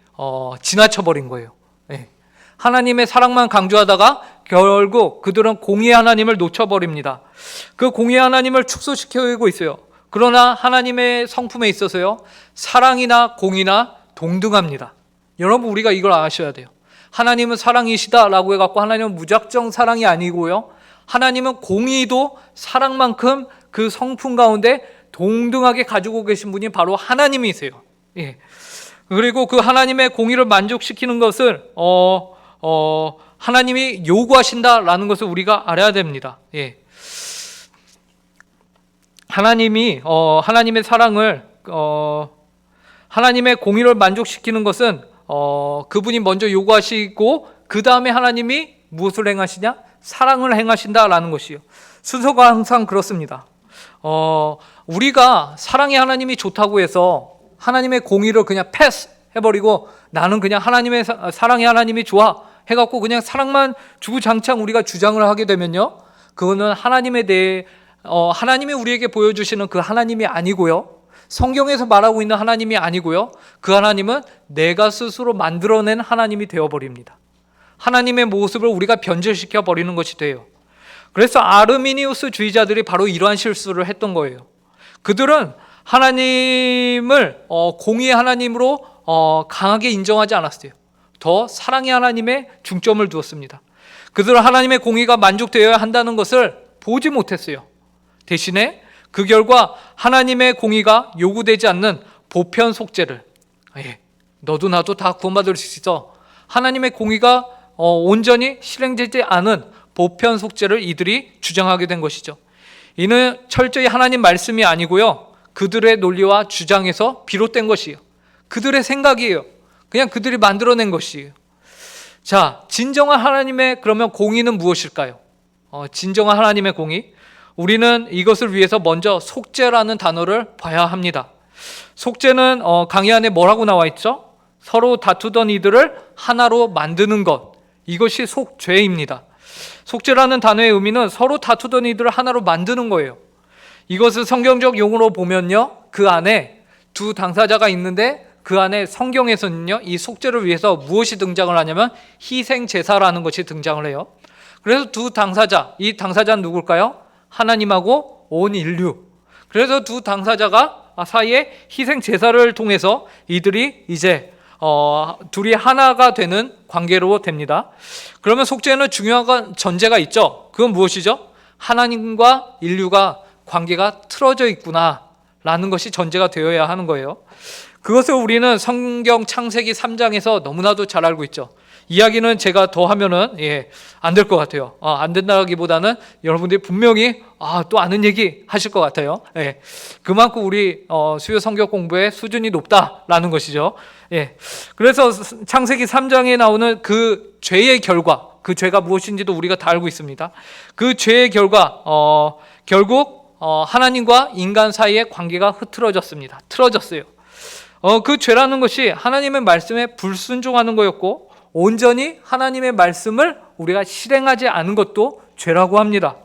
지나쳐버린 거예요. 네. 하나님의 사랑만 강조하다가 결국 그들은 공의의 하나님을 놓쳐버립니다. 그 공의의 하나님을 축소시키고 있어요. 그러나 하나님의 성품에 있어서요, 사랑이나 공의나 동등합니다. 여러분, 우리가 이걸 아셔야 돼요. 하나님은 사랑이시다라고 해갖고 하나님은 무작정 사랑이 아니고요, 하나님은 공의도 사랑만큼 그 성품 가운데 동등하게 가지고 계신 분이 바로 하나님이세요. 예. 그리고 그 하나님의 공의를 만족시키는 것을 하나님이 요구하신다라는 것을 우리가 알아야 됩니다. 예. 하나님이 하나님의 사랑을 하나님의 공의를 만족시키는 것은 그분이 먼저 요구하시고 그 다음에 하나님이 무엇을 행하시냐? 사랑을 행하신다라는 것이요. 순서가 항상 그렇습니다. 우리가 사랑의 하나님이 좋다고 해서 하나님의 공의를 그냥 패스해버리고 나는 그냥 하나님의 사랑의 하나님이 좋아 해갖고 그냥 사랑만 주구장창 우리가 주장을 하게 되면요, 그거는 하나님에 대해 하나님이 우리에게 보여주시는 그 하나님이 아니고요, 성경에서 말하고 있는 하나님이 아니고요, 그 하나님은 내가 스스로 만들어낸 하나님이 되어버립니다. 하나님의 모습을 우리가 변질시켜 버리는 것이 돼요. 그래서 아르미니우스 주의자들이 바로 이러한 실수를 했던 거예요. 그들은 하나님을 공의의 하나님으로 강하게 인정하지 않았어요. 더 사랑의 하나님에 중점을 두었습니다. 그들은 하나님의 공의가 만족되어야 한다는 것을 보지 못했어요. 대신에 그 결과 하나님의 공의가 요구되지 않는 보편 속죄를, 너도 나도 다 구원받을 수 있어, 하나님의 공의가 온전히 실행되지 않은 보편 속죄를 이들이 주장하게 된 것이죠. 이는 철저히 하나님 말씀이 아니고요, 그들의 논리와 주장에서 비롯된 것이에요. 그들의 생각이에요. 그냥 그들이 만들어낸 것이에요. 자, 진정한 하나님의 그러면 공의는 무엇일까요? 진정한 하나님의 공의, 우리는 이것을 위해서 먼저 속죄라는 단어를 봐야 합니다. 속죄는 강의 안에 뭐라고 나와 있죠? 서로 다투던 이들을 하나로 만드는 것, 이것이 속죄입니다. 속죄라는 단어의 의미는 서로 다투던 이들을 하나로 만드는 거예요. 이것을 성경적 용어로 보면요, 그 안에 두 당사자가 있는데 그 안에 성경에서는요, 이 속죄를 위해서 무엇이 등장을 하냐면 희생제사라는 것이 등장을 해요. 그래서 두 당사자, 이 당사자는 누굴까요? 하나님하고 온 인류. 그래서 두 당사자가 사이에 희생제사를 통해서 이들이 이제 둘이 하나가 되는 관계로 됩니다. 그러면 속죄는 중요한 전제가 있죠. 그건 무엇이죠? 하나님과 인류가 관계가 틀어져 있구나 라는 것이 전제가 되어야 하는 거예요. 그것을 우리는 성경 창세기 3장에서 너무나도 잘 알고 있죠. 이야기는 제가 더 하면은 안 될 것 같아요. 안 된다기보다는 여러분들이 분명히 또 아는 얘기 하실 것 같아요. 그만큼 우리 수요 성경 공부의 수준이 높다라는 것이죠. 그래서 창세기 3장에 나오는 그 죄의 결과, 그 죄가 무엇인지도 우리가 다 알고 있습니다. 그 죄의 결과, 결국 하나님과 인간 사이의 관계가 흐트러졌습니다. 틀어졌어요. 그 죄라는 것이 하나님의 말씀에 불순종하는 거였고, 온전히 하나님의 말씀을 우리가 실행하지 않은 것도 죄라고 합니다.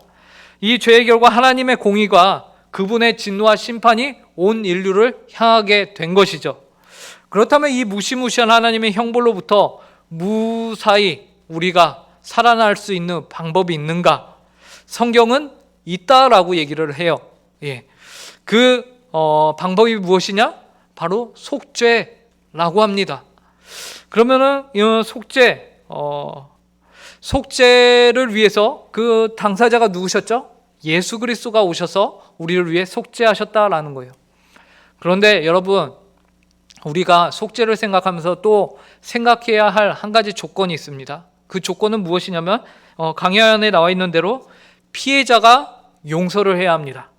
이 죄의 결과 하나님의 공의가 그분의 진노와 심판이 온 인류를 향하게 된 것이죠. 그렇다면 이 무시무시한 하나님의 형벌로부터 무사히 우리가 살아날 수 있는 방법이 있는가? 성경은 있다라고 얘기를 해요. 그 방법이 무엇이냐? 바로 속죄라고 합니다. 그러면은 속죄를 위해서 그 당사자가 누구셨죠? 예수 그리스도가 오셔서 우리를 위해 속죄하셨다라는 거예요. 그런데 여러분, 우리가 속죄를 생각하면서 또 생각해야 할 한 가지 조건이 있습니다. 그 조건은 무엇이냐면 강의 안에 나와 있는 대로 피해자가 용서를 해야 합니다.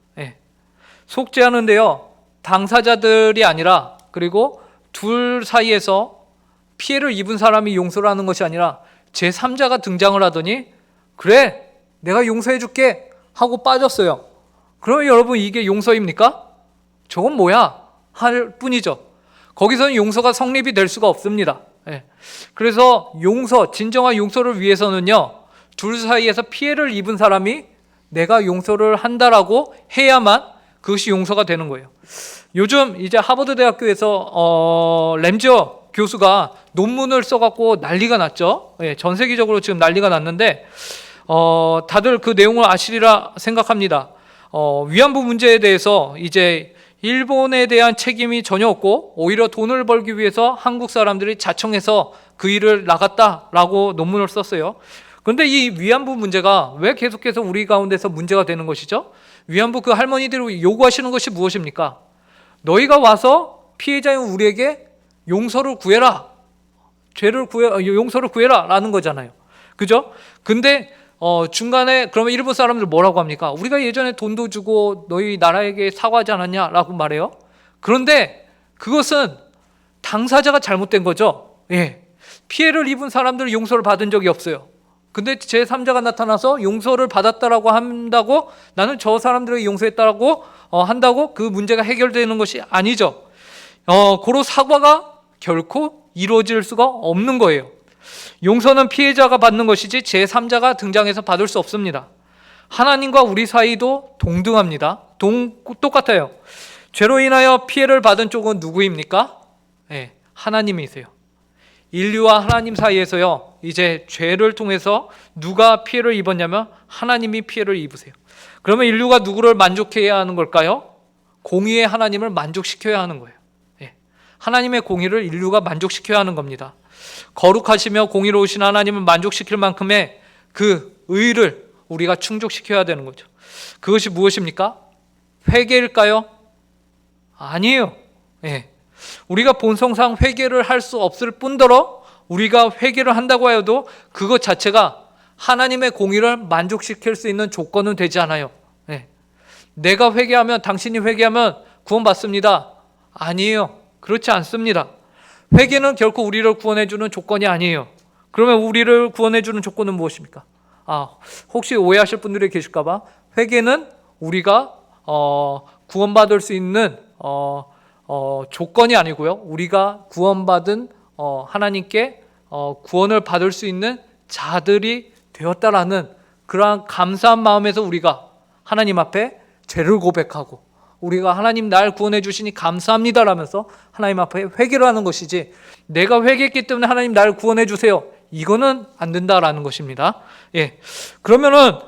속죄하는데요, 당사자들이 아니라 그리고 둘 사이에서 피해를 입은 사람이 용서를 하는 것이 아니라 제3자가 등장을 하더니 그래 내가 용서해 줄게 하고 빠졌어요. 그러면 여러분 이게 용서입니까? 저건 뭐야? 할 뿐이죠. 거기서는 용서가 성립이 될 수가 없습니다. 그래서 진정한 용서를 위해서는요, 둘 사이에서 피해를 입은 사람이 내가 용서를 한다라고 해야만 그것이 용서가 되는 거예요. 요즘 이제 하버드 대학교에서 램저 교수가 논문을 써갖고 난리가 났죠. 전 세계적으로 지금 난리가 났는데 다들 그 내용을 아시리라 생각합니다. 위안부 문제에 대해서 이제 일본에 대한 책임이 전혀 없고 오히려 돈을 벌기 위해서 한국 사람들이 자청해서 그 일을 나갔다라고 논문을 썼어요. 그런데 이 위안부 문제가 왜 계속해서 우리 가운데서 문제가 되는 것이죠? 위안부 그 할머니들이 요구하시는 것이 무엇입니까? 너희가 와서 피해자인 우리에게 용서를 구해라. 용서를 구해라 라는 거잖아요. 그죠? 근데 중간에 그러면 일본 사람들 뭐라고 합니까? 우리가 예전에 돈도 주고 너희 나라에게 사과하지 않았냐? 라고 말해요. 그런데 그것은 당사자가 잘못된 거죠. 피해를 입은 사람들은 용서를 받은 적이 없어요. 근데 제3자가 나타나서 용서를 받았다라고 한다고 나는 저 사람들에게 용서했다라고 한다고 그 문제가 해결되는 것이 아니죠. 고로 사과가 결코 이루어질 수가 없는 거예요. 용서는 피해자가 받는 것이지 제3자가 등장해서 받을 수 없습니다. 하나님과 우리 사이도 동등합니다. 똑같아요. 죄로 인하여 피해를 받은 쪽은 누구입니까? 하나님이세요. 인류와 하나님 사이에서요, 이제 죄를 통해서 누가 피해를 입었냐면 하나님이 피해를 입으세요. 그러면 인류가 누구를 만족해야 하는 걸까요? 공의의 하나님을 만족시켜야 하는 거예요. 하나님의 공의를 인류가 만족시켜야 하는 겁니다. 거룩하시며 공의로우신 하나님을 만족시킬 만큼의 그 의를 우리가 충족시켜야 되는 거죠. 그것이 무엇입니까? 회개일까요? 아니에요. 우리가 본성상 회개를 할 수 없을 뿐더러 우리가 회개를 한다고 해도 그것 자체가 하나님의 공의를 만족시킬 수 있는 조건은 되지 않아요. 내가 회개하면, 당신이 회개하면 구원받습니다. 아니에요. 그렇지 않습니다. 회개는 결코 우리를 구원해주는 조건이 아니에요. 그러면 우리를 구원해주는 조건은 무엇입니까? 혹시 오해하실 분들이 계실까봐, 회개는 우리가 구원받을 수 있는 조건이 아니고요, 우리가 구원받은 하나님께 구원을 받을 수 있는 자들이 되었다라는 그러한 감사한 마음에서 우리가 하나님 앞에 죄를 고백하고 우리가 하나님 날 구원해 주시니 감사합니다 라면서 하나님 앞에 회개를 하는 것이지, 내가 회개했기 때문에 하나님 날 구원해 주세요, 이거는 안 된다라는 것입니다. 그러면은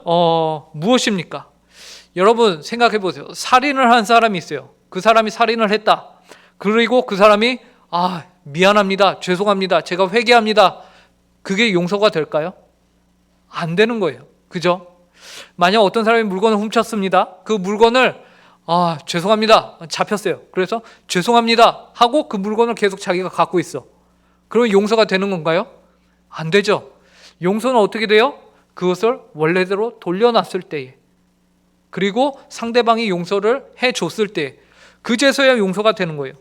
무엇입니까? 여러분 생각해 보세요. 살인을 한 사람이 있어요. 그 사람이 살인을 했다. 그리고 그 사람이 미안합니다, 죄송합니다, 제가 회개합니다. 그게 용서가 될까요? 안 되는 거예요. 그죠? 만약 어떤 사람이 물건을 훔쳤습니다. 그 물건을 죄송합니다, 잡혔어요. 그래서 죄송합니다 하고 그 물건을 계속 자기가 갖고 있어. 그러면 용서가 되는 건가요? 안 되죠. 용서는 어떻게 돼요? 그것을 원래대로 돌려놨을 때에, 그리고 상대방이 용서를 해줬을 때에, 그제서야 용서가 되는 거예요.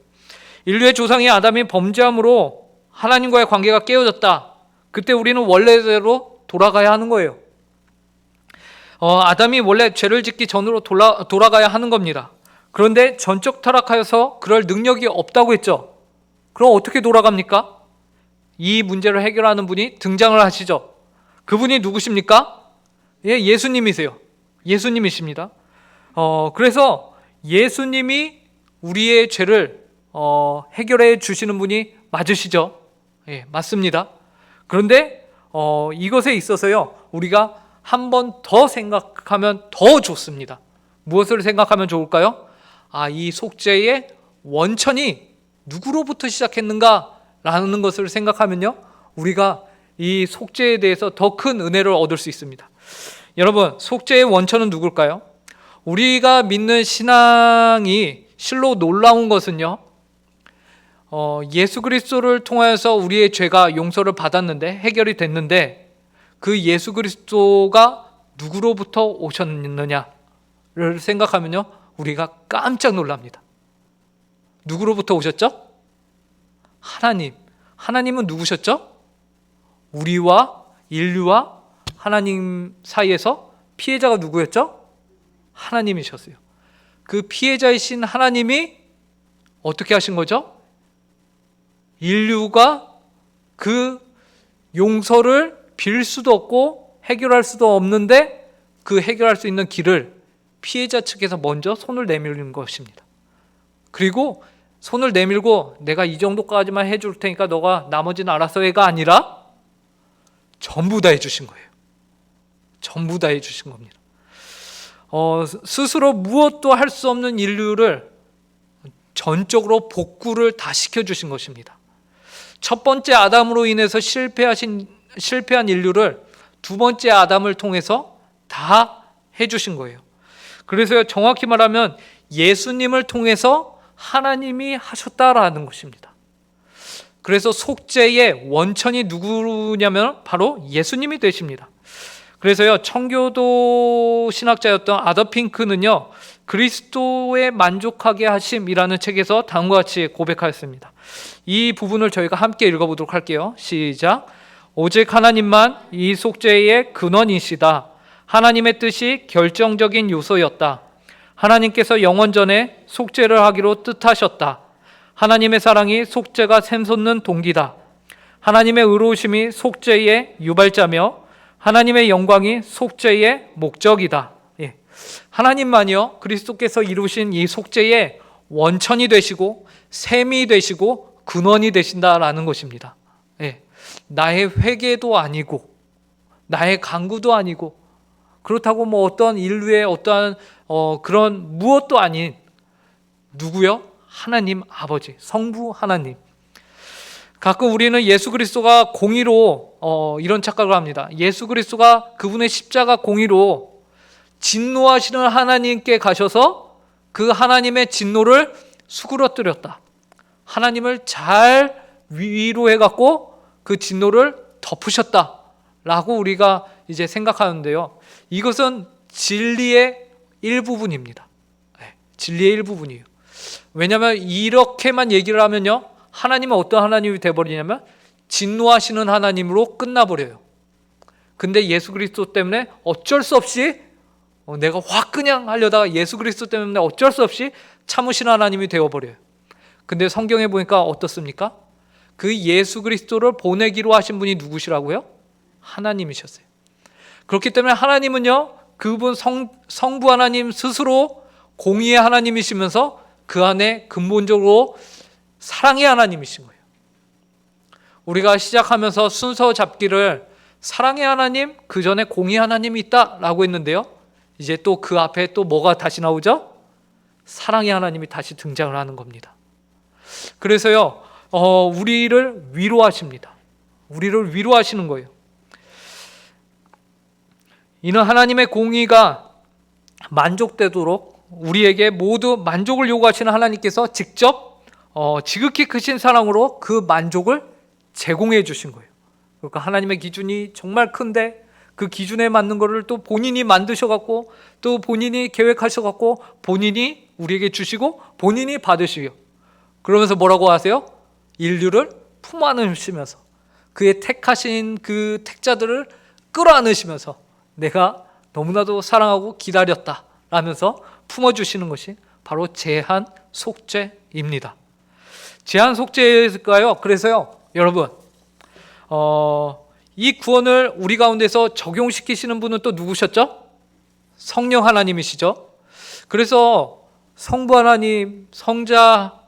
인류의 조상이 아담이 범죄함으로 하나님과의 관계가 깨어졌다. 그때 우리는 원래대로 돌아가야 하는 거예요. 아담이 원래 죄를 짓기 전으로 돌아가야 하는 겁니다. 그런데 전적 타락하여서 그럴 능력이 없다고 했죠. 그럼 어떻게 돌아갑니까? 이 문제를 해결하는 분이 등장을 하시죠. 그분이 누구십니까? 예수님이세요. 예수님이십니다. 그래서 예수님이 우리의 죄를 해결해 주시는 분이 맞으시죠? 맞습니다. 그런데 이것에 있어서요, 우리가 한 번 더 생각하면 더 좋습니다. 무엇을 생각하면 좋을까요? 이 속죄의 원천이 누구로부터 시작했는가라는 것을 생각하면요, 우리가 이 속죄에 대해서 더 큰 은혜를 얻을 수 있습니다. 여러분, 속죄의 원천은 누굴까요? 우리가 믿는 신앙이 실로 놀라운 것은요, 예수 그리스도를 통하여서 우리의 죄가 용서를 받았는데, 해결이 됐는데, 그 예수 그리스도가 누구로부터 오셨느냐를 생각하면요, 우리가 깜짝 놀랍니다. 누구로부터 오셨죠? 하나님은 누구셨죠? 우리와 인류와 하나님 사이에서 피해자가 누구였죠? 하나님이셨어요. 그 피해자이신 하나님이 어떻게 하신 거죠? 인류가 그 용서를 빌 수도 없고 해결할 수도 없는데 그 해결할 수 있는 길을 피해자 측에서 먼저 손을 내밀는 것입니다. 그리고 손을 내밀고 내가 이 정도까지만 해줄 테니까 너가 나머지는 알아서 해가 아니라 전부 다 해주신 거예요. 전부 다 해주신 겁니다. 스스로 무엇도 할 수 없는 인류를 전적으로 복구를 다 시켜주신 것입니다. 첫 번째 아담으로 인해서 실패한 인류를 두 번째 아담을 통해서 다 해주신 거예요. 그래서 정확히 말하면 예수님을 통해서 하나님이 하셨다라는 것입니다. 그래서 속죄의 원천이 누구냐면 바로 예수님이 되십니다. 그래서요, 청교도 신학자였던 아더 핑크는요, 그리스도에 만족하게 하심이라는 책에서 다음과 같이 고백하였습니다. 이 부분을 저희가 함께 읽어보도록 할게요. 시작. 오직 하나님만 이 속죄의 근원이시다. 하나님의 뜻이 결정적인 요소였다. 하나님께서 영원전에 속죄를 하기로 뜻하셨다. 하나님의 사랑이 속죄가 샘솟는 동기다. 하나님의 의로우심이 속죄의 유발자며 하나님의 영광이 속죄의 목적이다. 예. 하나님만이요, 그리스도께서 이루신 이 속죄의 원천이 되시고 샘이 되시고 근원이 되신다라는 것입니다. 예. 나의 회개도 아니고 나의 간구도 아니고 그렇다고 뭐 어떤 인류의 어떠한 그런 무엇도 아닌 누구요? 하나님 아버지, 성부 하나님. 가끔 우리는 예수 그리스도가 공의로 이런 착각을 합니다. 예수 그리스도가 그분의 십자가 공의로 진노하시는 하나님께 가셔서 그 하나님의 진노를 수그러뜨렸다. 하나님을 잘 위로해갖고 그 진노를 덮으셨다라고 우리가 이제 생각하는데요. 이것은 진리의 일부분입니다. 진리의 일부분이에요. 왜냐하면 이렇게만 얘기를 하면요, 하나님은 어떤 하나님이 되어버리냐면 진노하시는 하나님으로 끝나버려요. 근데 예수 그리스도 때문에 어쩔 수 없이 내가 확 그냥 하려다가 예수 그리스도 때문에 어쩔 수 없이 참으시는 하나님이 되어버려요. 근데 성경에 보니까 어떻습니까? 그 예수 그리스도를 보내기로 하신 분이 누구시라고요? 하나님이셨어요. 그렇기 때문에 하나님은요, 그분 성부 하나님 스스로 공의의 하나님이시면서 그 안에 근본적으로 사랑의 하나님이신 거예요. 우리가 시작하면서 순서 잡기를 사랑의 하나님, 그 전에 공의 하나님이 있다라고 했는데요. 이제 또 그 앞에 또 뭐가 다시 나오죠? 사랑의 하나님이 다시 등장을 하는 겁니다. 그래서요, 우리를 위로하십니다. 우리를 위로하시는 거예요. 이는 하나님의 공의가 만족되도록 우리에게 모두 만족을 요구하시는 하나님께서 직접 지극히 크신 사랑으로 그 만족을 제공해 주신 거예요. 그러니까 하나님의 기준이 정말 큰데 그 기준에 맞는 거를 또 본인이 만드셔갖고 또 본인이 계획하셔갖고 본인이 우리에게 주시고 본인이 받으시고 그러면서 뭐라고 하세요? 인류를 품 안으시면서 그의 택하신 그 택자들을 끌어안으시면서 내가 너무나도 사랑하고 기다렸다 라면서 품어주시는 것이 바로 제한 속죄입니다. 제한 속죄일까요? 그래서요, 여러분, 이 구원을 우리 가운데서 적용시키시는 분은 또 누구셨죠? 성령 하나님이시죠. 그래서 성부 하나님, 성자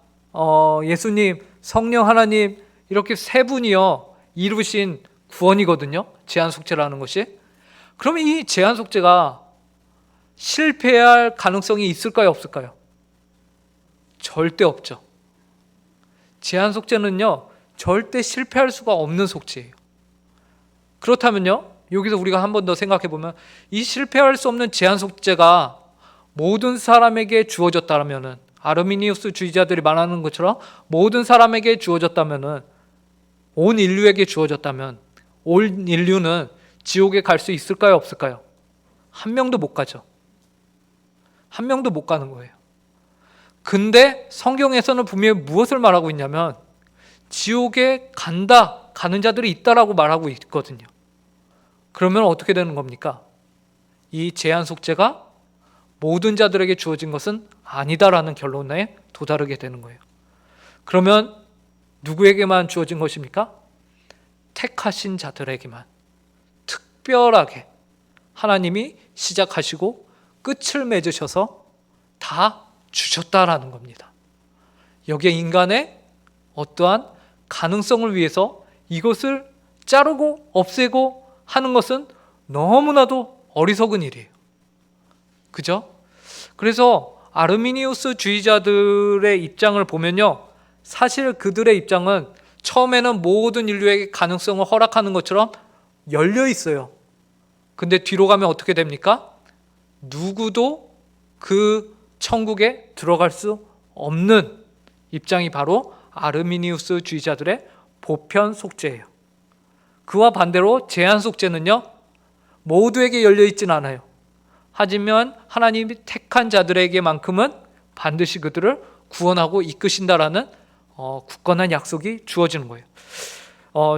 예수님, 성령 하나님 이렇게 세 분이요 이루신 구원이거든요. 제한 속죄라는 것이. 그러면 이 제한 속죄가 실패할 가능성이 있을까요, 없을까요? 절대 없죠. 제한 속죄는요 절대 실패할 수가 없는 속죄예요. 그렇다면요, 여기서 우리가 한 번 더 생각해 보면 이 실패할 수 없는 제한 속죄가 모든 사람에게 주어졌다면은, 아르미니우스 주의자들이 말하는 것처럼 모든 사람에게 주어졌다면은, 온 인류에게 주어졌다면 온 인류는 지옥에 갈 수 있을까요, 없을까요? 한 명도 못 가죠. 한 명도 못 가는 거예요. 근데 성경에서는 분명히 무엇을 말하고 있냐면 지옥에 가는 자들이 있다라고 말하고 있거든요. 그러면 어떻게 되는 겁니까? 이 재한 속죄가 모든 자들에게 주어진 것은 아니다라는 결론에 도달하게 되는 거예요. 그러면 누구에게만 주어진 것입니까? 택하신 자들에게만 특별하게 하나님이 시작하시고 끝을 맺으셔서 다 주셨다라는 겁니다. 여기에 인간의 어떠한 가능성을 위해서 이것을 자르고 없애고 하는 것은 너무나도 어리석은 일이에요. 그죠? 그래서 아르미니우스 주의자들의 입장을 보면요, 사실 그들의 입장은 처음에는 모든 인류에게 가능성을 허락하는 것처럼 열려 있어요. 근데 뒤로 가면 어떻게 됩니까? 누구도 그 천국에 들어갈 수 없는 입장이 바로 아르미니우스 주의자들의 보편 속죄예요. 그와 반대로 제한 속죄는요, 모두에게 열려 있지는 않아요. 하지만 하나님이 택한 자들에게만큼은 반드시 그들을 구원하고 이끄신다라는 굳건한 약속이 주어지는 거예요.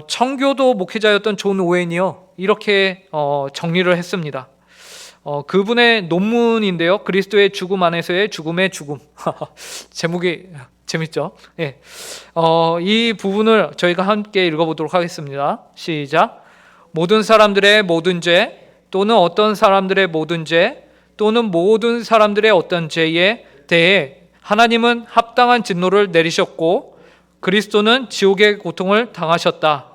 청교도 목회자였던 존 오웬이요, 이렇게 정리를 했습니다. 그분의 논문인데요, 그리스도의 죽음 안에서의 죽음의 죽음. 제목이 재밌죠? 예. 이 부분을 저희가 함께 읽어보도록 하겠습니다. 시작. 모든 사람들의 모든 죄, 또는 어떤 사람들의 모든 죄, 또는 모든 사람들의 어떤 죄에 대해 하나님은 합당한 진노를 내리셨고 그리스도는 지옥의 고통을 당하셨다.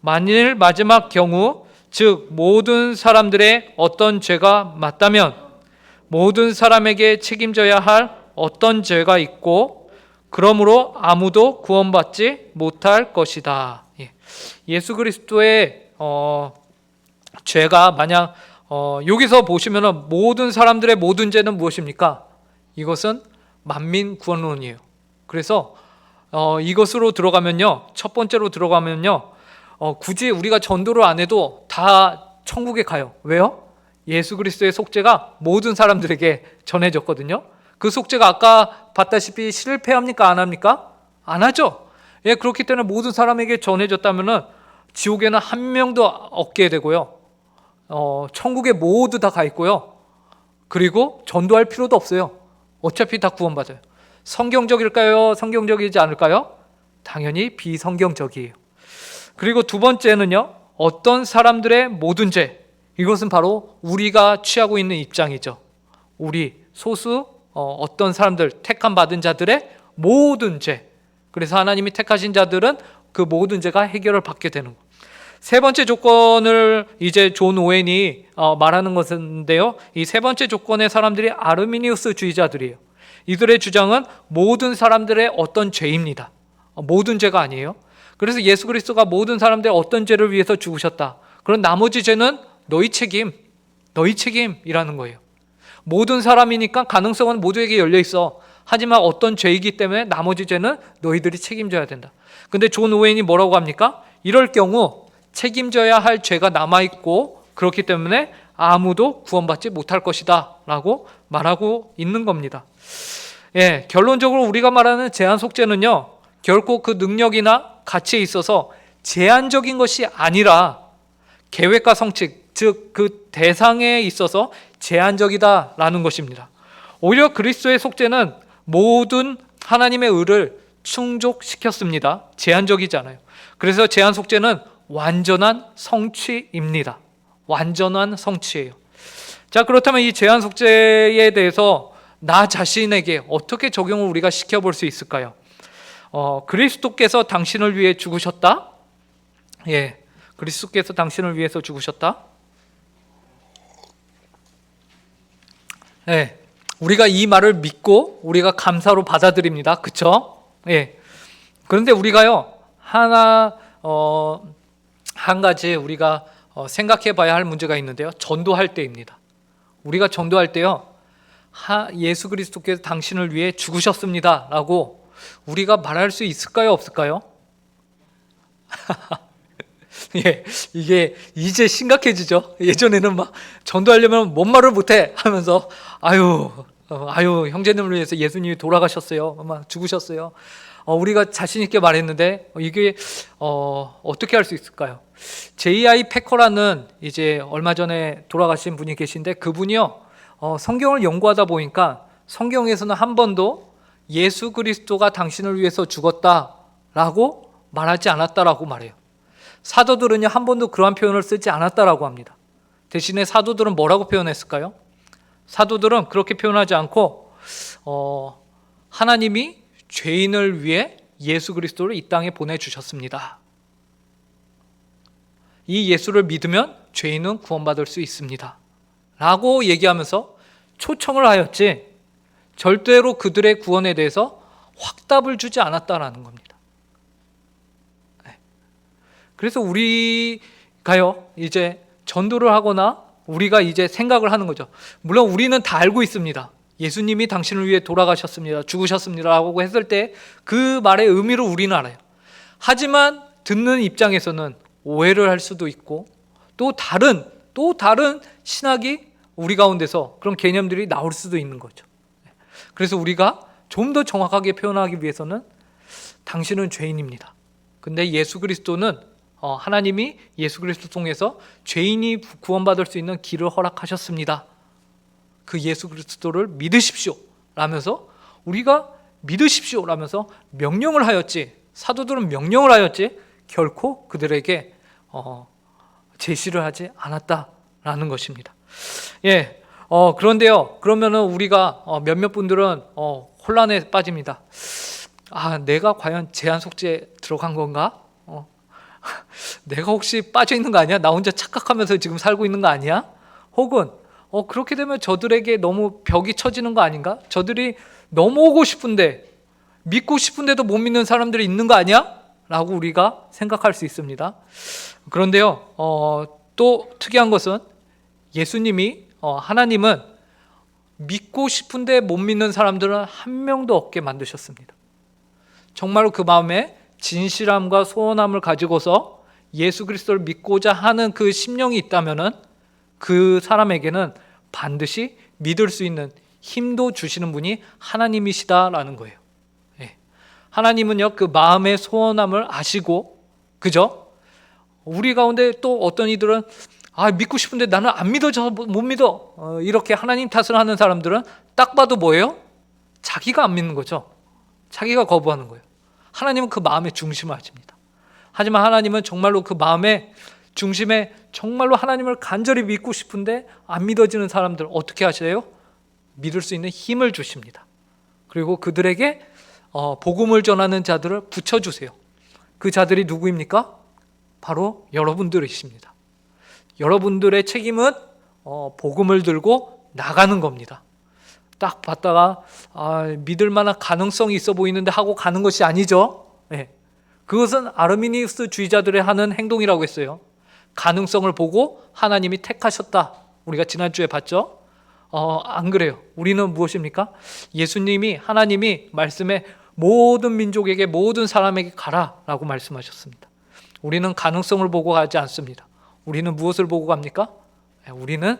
만일 마지막 경우, 즉 모든 사람들의 어떤 죄가 맞다면 모든 사람에게 책임져야 할 어떤 죄가 있고 그러므로 아무도 구원받지 못할 것이다. 예수 그리스도의 죄가 만약 여기서 보시면은 모든 사람들의 모든 죄는 무엇입니까? 이것은 만민 구원론이에요. 그래서 이것으로 들어가면요, 첫 번째로 들어가면요, 굳이 우리가 전도를 안 해도 다 천국에 가요. 왜요? 예수 그리스도의 속죄가 모든 사람들에게 전해졌거든요. 그 속죄가 아까 봤다시피 실패합니까? 안 합니까? 안 하죠. 예, 그렇기 때문에 모든 사람에게 전해졌다면은 지옥에는 한 명도 없게 되고요, 천국에 모두 다 가 있고요, 그리고 전도할 필요도 없어요. 어차피 다 구원받아요. 성경적일까요? 성경적이지 않을까요? 당연히 비성경적이에요. 그리고 두 번째는요, 어떤 사람들의 모든 죄, 이것은 바로 우리가 취하고 있는 입장이죠. 우리 소수 어떤 사람들, 택함 받은 자들의 모든 죄. 그래서 하나님이 택하신 자들은 그 모든 죄가 해결을 받게 되는 거예요. 세 번째 조건을 이제 존 오웬이 말하는 것인데요, 이 세 번째 조건의 사람들이 아르미니우스 주의자들이에요. 이들의 주장은 모든 사람들의 어떤 죄입니다. 모든 죄가 아니에요. 그래서 예수 그리스도가 모든 사람들의 어떤 죄를 위해서 죽으셨다. 그런 나머지 죄는 너희 책임이라는 거예요. 모든 사람이니까 가능성은 모두에게 열려 있어. 하지만 어떤 죄이기 때문에 나머지 죄는 너희들이 책임져야 된다. 근데 존 오웬이 뭐라고 합니까? 이럴 경우 책임져야 할 죄가 남아있고 그렇기 때문에 아무도 구원받지 못할 것이다 라고 말하고 있는 겁니다. 예, 결론적으로 우리가 말하는 제한 속죄는요, 결코 그 능력이나 가치에 있어서 제한적인 것이 아니라 계획과 성칙, 즉 그 대상에 있어서 제한적이다라는 것입니다. 오히려 그리스도의 속죄는 모든 하나님의 의를 충족시켰습니다. 제한적이잖아요. 그래서 제한 속죄는 완전한 성취입니다. 완전한 성취예요. 자, 그렇다면 이 제한 속죄에 대해서 나 자신에게 어떻게 적용을 우리가 시켜볼 수 있을까요? 그리스도께서 당신을 위해 죽으셨다. 예, 그리스도께서 당신을 위해서 죽으셨다. 예, 우리가 이 말을 믿고 우리가 감사로 받아들입니다. 그렇죠? 예. 그런데 우리가요, 한 가지 우리가 생각해 봐야 할 문제가 있는데요, 전도할 때입니다. 우리가 전도할 때요, 예수 그리스도께서 당신을 위해 죽으셨습니다 라고 우리가 말할 수 있을까요? 없을까요? 예, 이게 이제 심각해지죠. 예전에는 막 전도하려면 뭔 말을 못해 하면서 아유 아유, 형제님을 위해서 예수님이 돌아가셨어요. 막 죽으셨어요. 우리가 자신 있게 말했는데 이게 어떻게 할 수 있을까요? J.I. 패커라는 이제 얼마 전에 돌아가신 분이 계신데 그분이요, 성경을 연구하다 보니까 성경에서는 한 번도 예수 그리스도가 당신을 위해서 죽었다라고 말하지 않았다라고 말해요. 사도들은요, 한 번도 그러한 표현을 쓰지 않았다라고 합니다. 대신에 사도들은 뭐라고 표현했을까요? 사도들은 그렇게 표현하지 않고 하나님이 죄인을 위해 예수 그리스도를 이 땅에 보내주셨습니다. 이 예수를 믿으면 죄인은 구원받을 수 있습니다 라고 얘기하면서 초청을 하였지 절대로 그들의 구원에 대해서 확답을 주지 않았다라는 겁니다. 그래서 우리가요, 이제 전도를 하거나 우리가 이제 생각을 하는 거죠. 물론 우리는 다 알고 있습니다. 예수님이 당신을 위해 돌아가셨습니다, 죽으셨습니다 라고 했을 때 그 말의 의미를 우리는 알아요. 하지만 듣는 입장에서는 오해를 할 수도 있고 또 다른 신학이 우리 가운데서 그런 개념들이 나올 수도 있는 거죠. 그래서 우리가 좀 더 정확하게 표현하기 위해서는 당신은 죄인입니다. 근데 예수 그리스도는 하나님이 예수 그리스도 통해서 죄인이 구원받을 수 있는 길을 허락하셨습니다. 그 예수 그리스도를 믿으십시오 라면서 우리가 믿으십시오 라면서 명령을 하였지, 사도들은 명령을 하였지 결코 그들에게 제시를 하지 않았다라는 것입니다. 예, 그런데요, 그러면은 우리가 몇몇 분들은 혼란에 빠집니다. 내가 과연 제한 속죄에 들어간 건가? 내가 혹시 빠져 있는 거 아니야? 나 혼자 착각하면서 지금 살고 있는 거 아니야? 혹은 그렇게 되면 저들에게 너무 벽이 쳐지는 거 아닌가? 저들이 넘어오고 싶은데, 믿고 싶은데도 못 믿는 사람들이 있는 거 아니야? 라고 우리가 생각할 수 있습니다. 그런데요, 또 특이한 것은 예수님이 하나님은 믿고 싶은데 못 믿는 사람들은 한 명도 없게 만드셨습니다. 정말로 그 마음에 진실함과 소원함을 가지고서 예수 그리스도를 믿고자 하는 그 심령이 있다면은 그 사람에게는 반드시 믿을 수 있는 힘도 주시는 분이 하나님이시다라는 거예요. 예. 하나님은요, 그 마음의 소원함을 아시고, 그죠? 우리 가운데 또 어떤 이들은 믿고 싶은데 나는 안 믿어져서 못 믿어, 이렇게 하나님 탓을 하는 사람들은 딱 봐도 뭐예요? 자기가 안 믿는 거죠. 자기가 거부하는 거예요. 하나님은 그 마음의 중심을 아십니다. 하지만 하나님은 정말로 그 마음의 중심에 정말로 하나님을 간절히 믿고 싶은데 안 믿어지는 사람들 어떻게 하세요? 믿을 수 있는 힘을 주십니다. 그리고 그들에게 복음을 전하는 자들을 붙여주세요. 그 자들이 누구입니까? 바로 여러분들이십니다. 여러분들의 책임은 복음을 들고 나가는 겁니다. 딱 봤다가 믿을 만한 가능성이 있어 보이는데 하고 가는 것이 아니죠. 네. 그것은 아르미니우스 주의자들의 하는 행동이라고 했어요. 가능성을 보고 하나님이 택하셨다, 우리가 지난주에 봤죠. 안 그래요. 우리는 무엇입니까? 예수님이, 하나님이 말씀에 모든 민족에게, 모든 사람에게 가라라고 말씀하셨습니다. 우리는 가능성을 보고 가지 않습니다. 우리는 무엇을 보고 갑니까? 우리는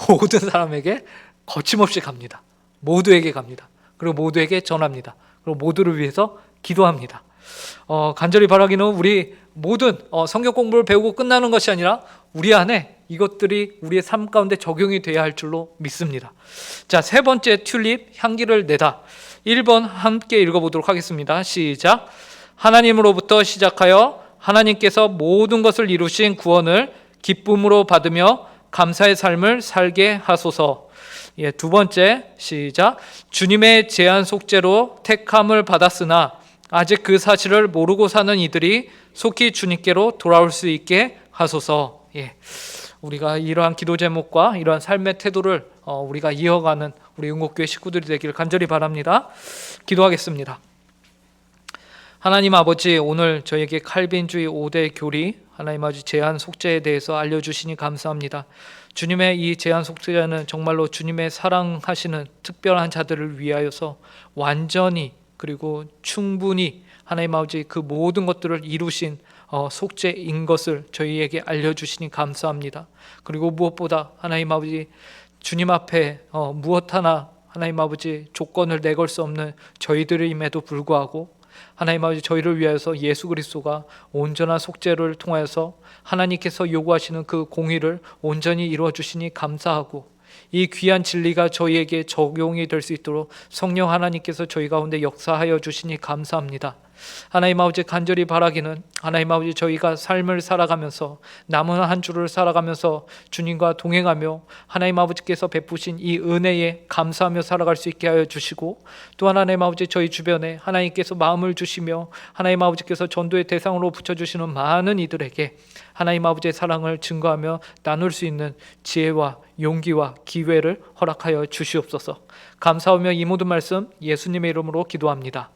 모든 사람에게 거침없이 갑니다. 모두에게 갑니다. 그리고 모두에게 전합니다. 그리고 모두를 위해서 기도합니다. 간절히 바라기는 우리 모든 성경 공부를 배우고 끝나는 것이 아니라 우리 안에 이것들이 우리의 삶 가운데 적용이 돼야 할 줄로 믿습니다. 자, 세 번째 튤립, 향기를 내다. 1번 함께 읽어보도록 하겠습니다. 시작. 하나님으로부터 시작하여 하나님께서 모든 것을 이루신 구원을 기쁨으로 받으며 감사의 삶을 살게 하소서. 예, 두 번째, 시작. 주님의 제한 속죄로 택함을 받았으나 아직 그 사실을 모르고 사는 이들이 속히 주님께로 돌아올 수 있게 하소서. 예, 우리가 이러한 기도 제목과 이러한 삶의 태도를 우리가 이어가는 우리 응곡교회 식구들이 되기를 간절히 바랍니다. 기도하겠습니다. 하나님 아버지, 오늘 저에게 칼빈주의 5대 교리, 하나님 아버지 제한 속죄에 대해서 알려주시니 감사합니다. 주님의 이 제한 속죄는 정말로 주님의 사랑하시는 특별한 자들을 위하여서 완전히 그리고 충분히 하나님 아버지 그 모든 것들을 이루신 속죄인 것을 저희에게 알려주시니 감사합니다. 그리고 무엇보다 하나님 아버지 주님 앞에 무엇 하나 하나님 아버지 조건을 내걸 수 없는 저희들임에도 불구하고 하나님 아버지 저희를 위하여서 예수 그리스도가 온전한 속죄를 통하여서 하나님께서 요구하시는 그 공의를 온전히 이루어 주시니 감사하고 이 귀한 진리가 저희에게 적용이 될 수 있도록 성령 하나님께서 저희 가운데 역사하여 주시니 감사합니다. 하나님 아버지 간절히 바라기는 하나님 아버지 저희가 삶을 살아가면서 남은 한 주를 살아가면서 주님과 동행하며 하나님 아버지께서 베푸신 이 은혜에 감사하며 살아갈 수 있게 하여 주시고 또한 하나님 아버지 저희 주변에 하나님께서 마음을 주시며 하나님 아버지께서 전도의 대상으로 붙여주시는 많은 이들에게 하나님 아버지의 사랑을 증거하며 나눌 수 있는 지혜와 용기와 기회를 허락하여 주시옵소서. 감사하며 이 모든 말씀 예수님의 이름으로 기도합니다.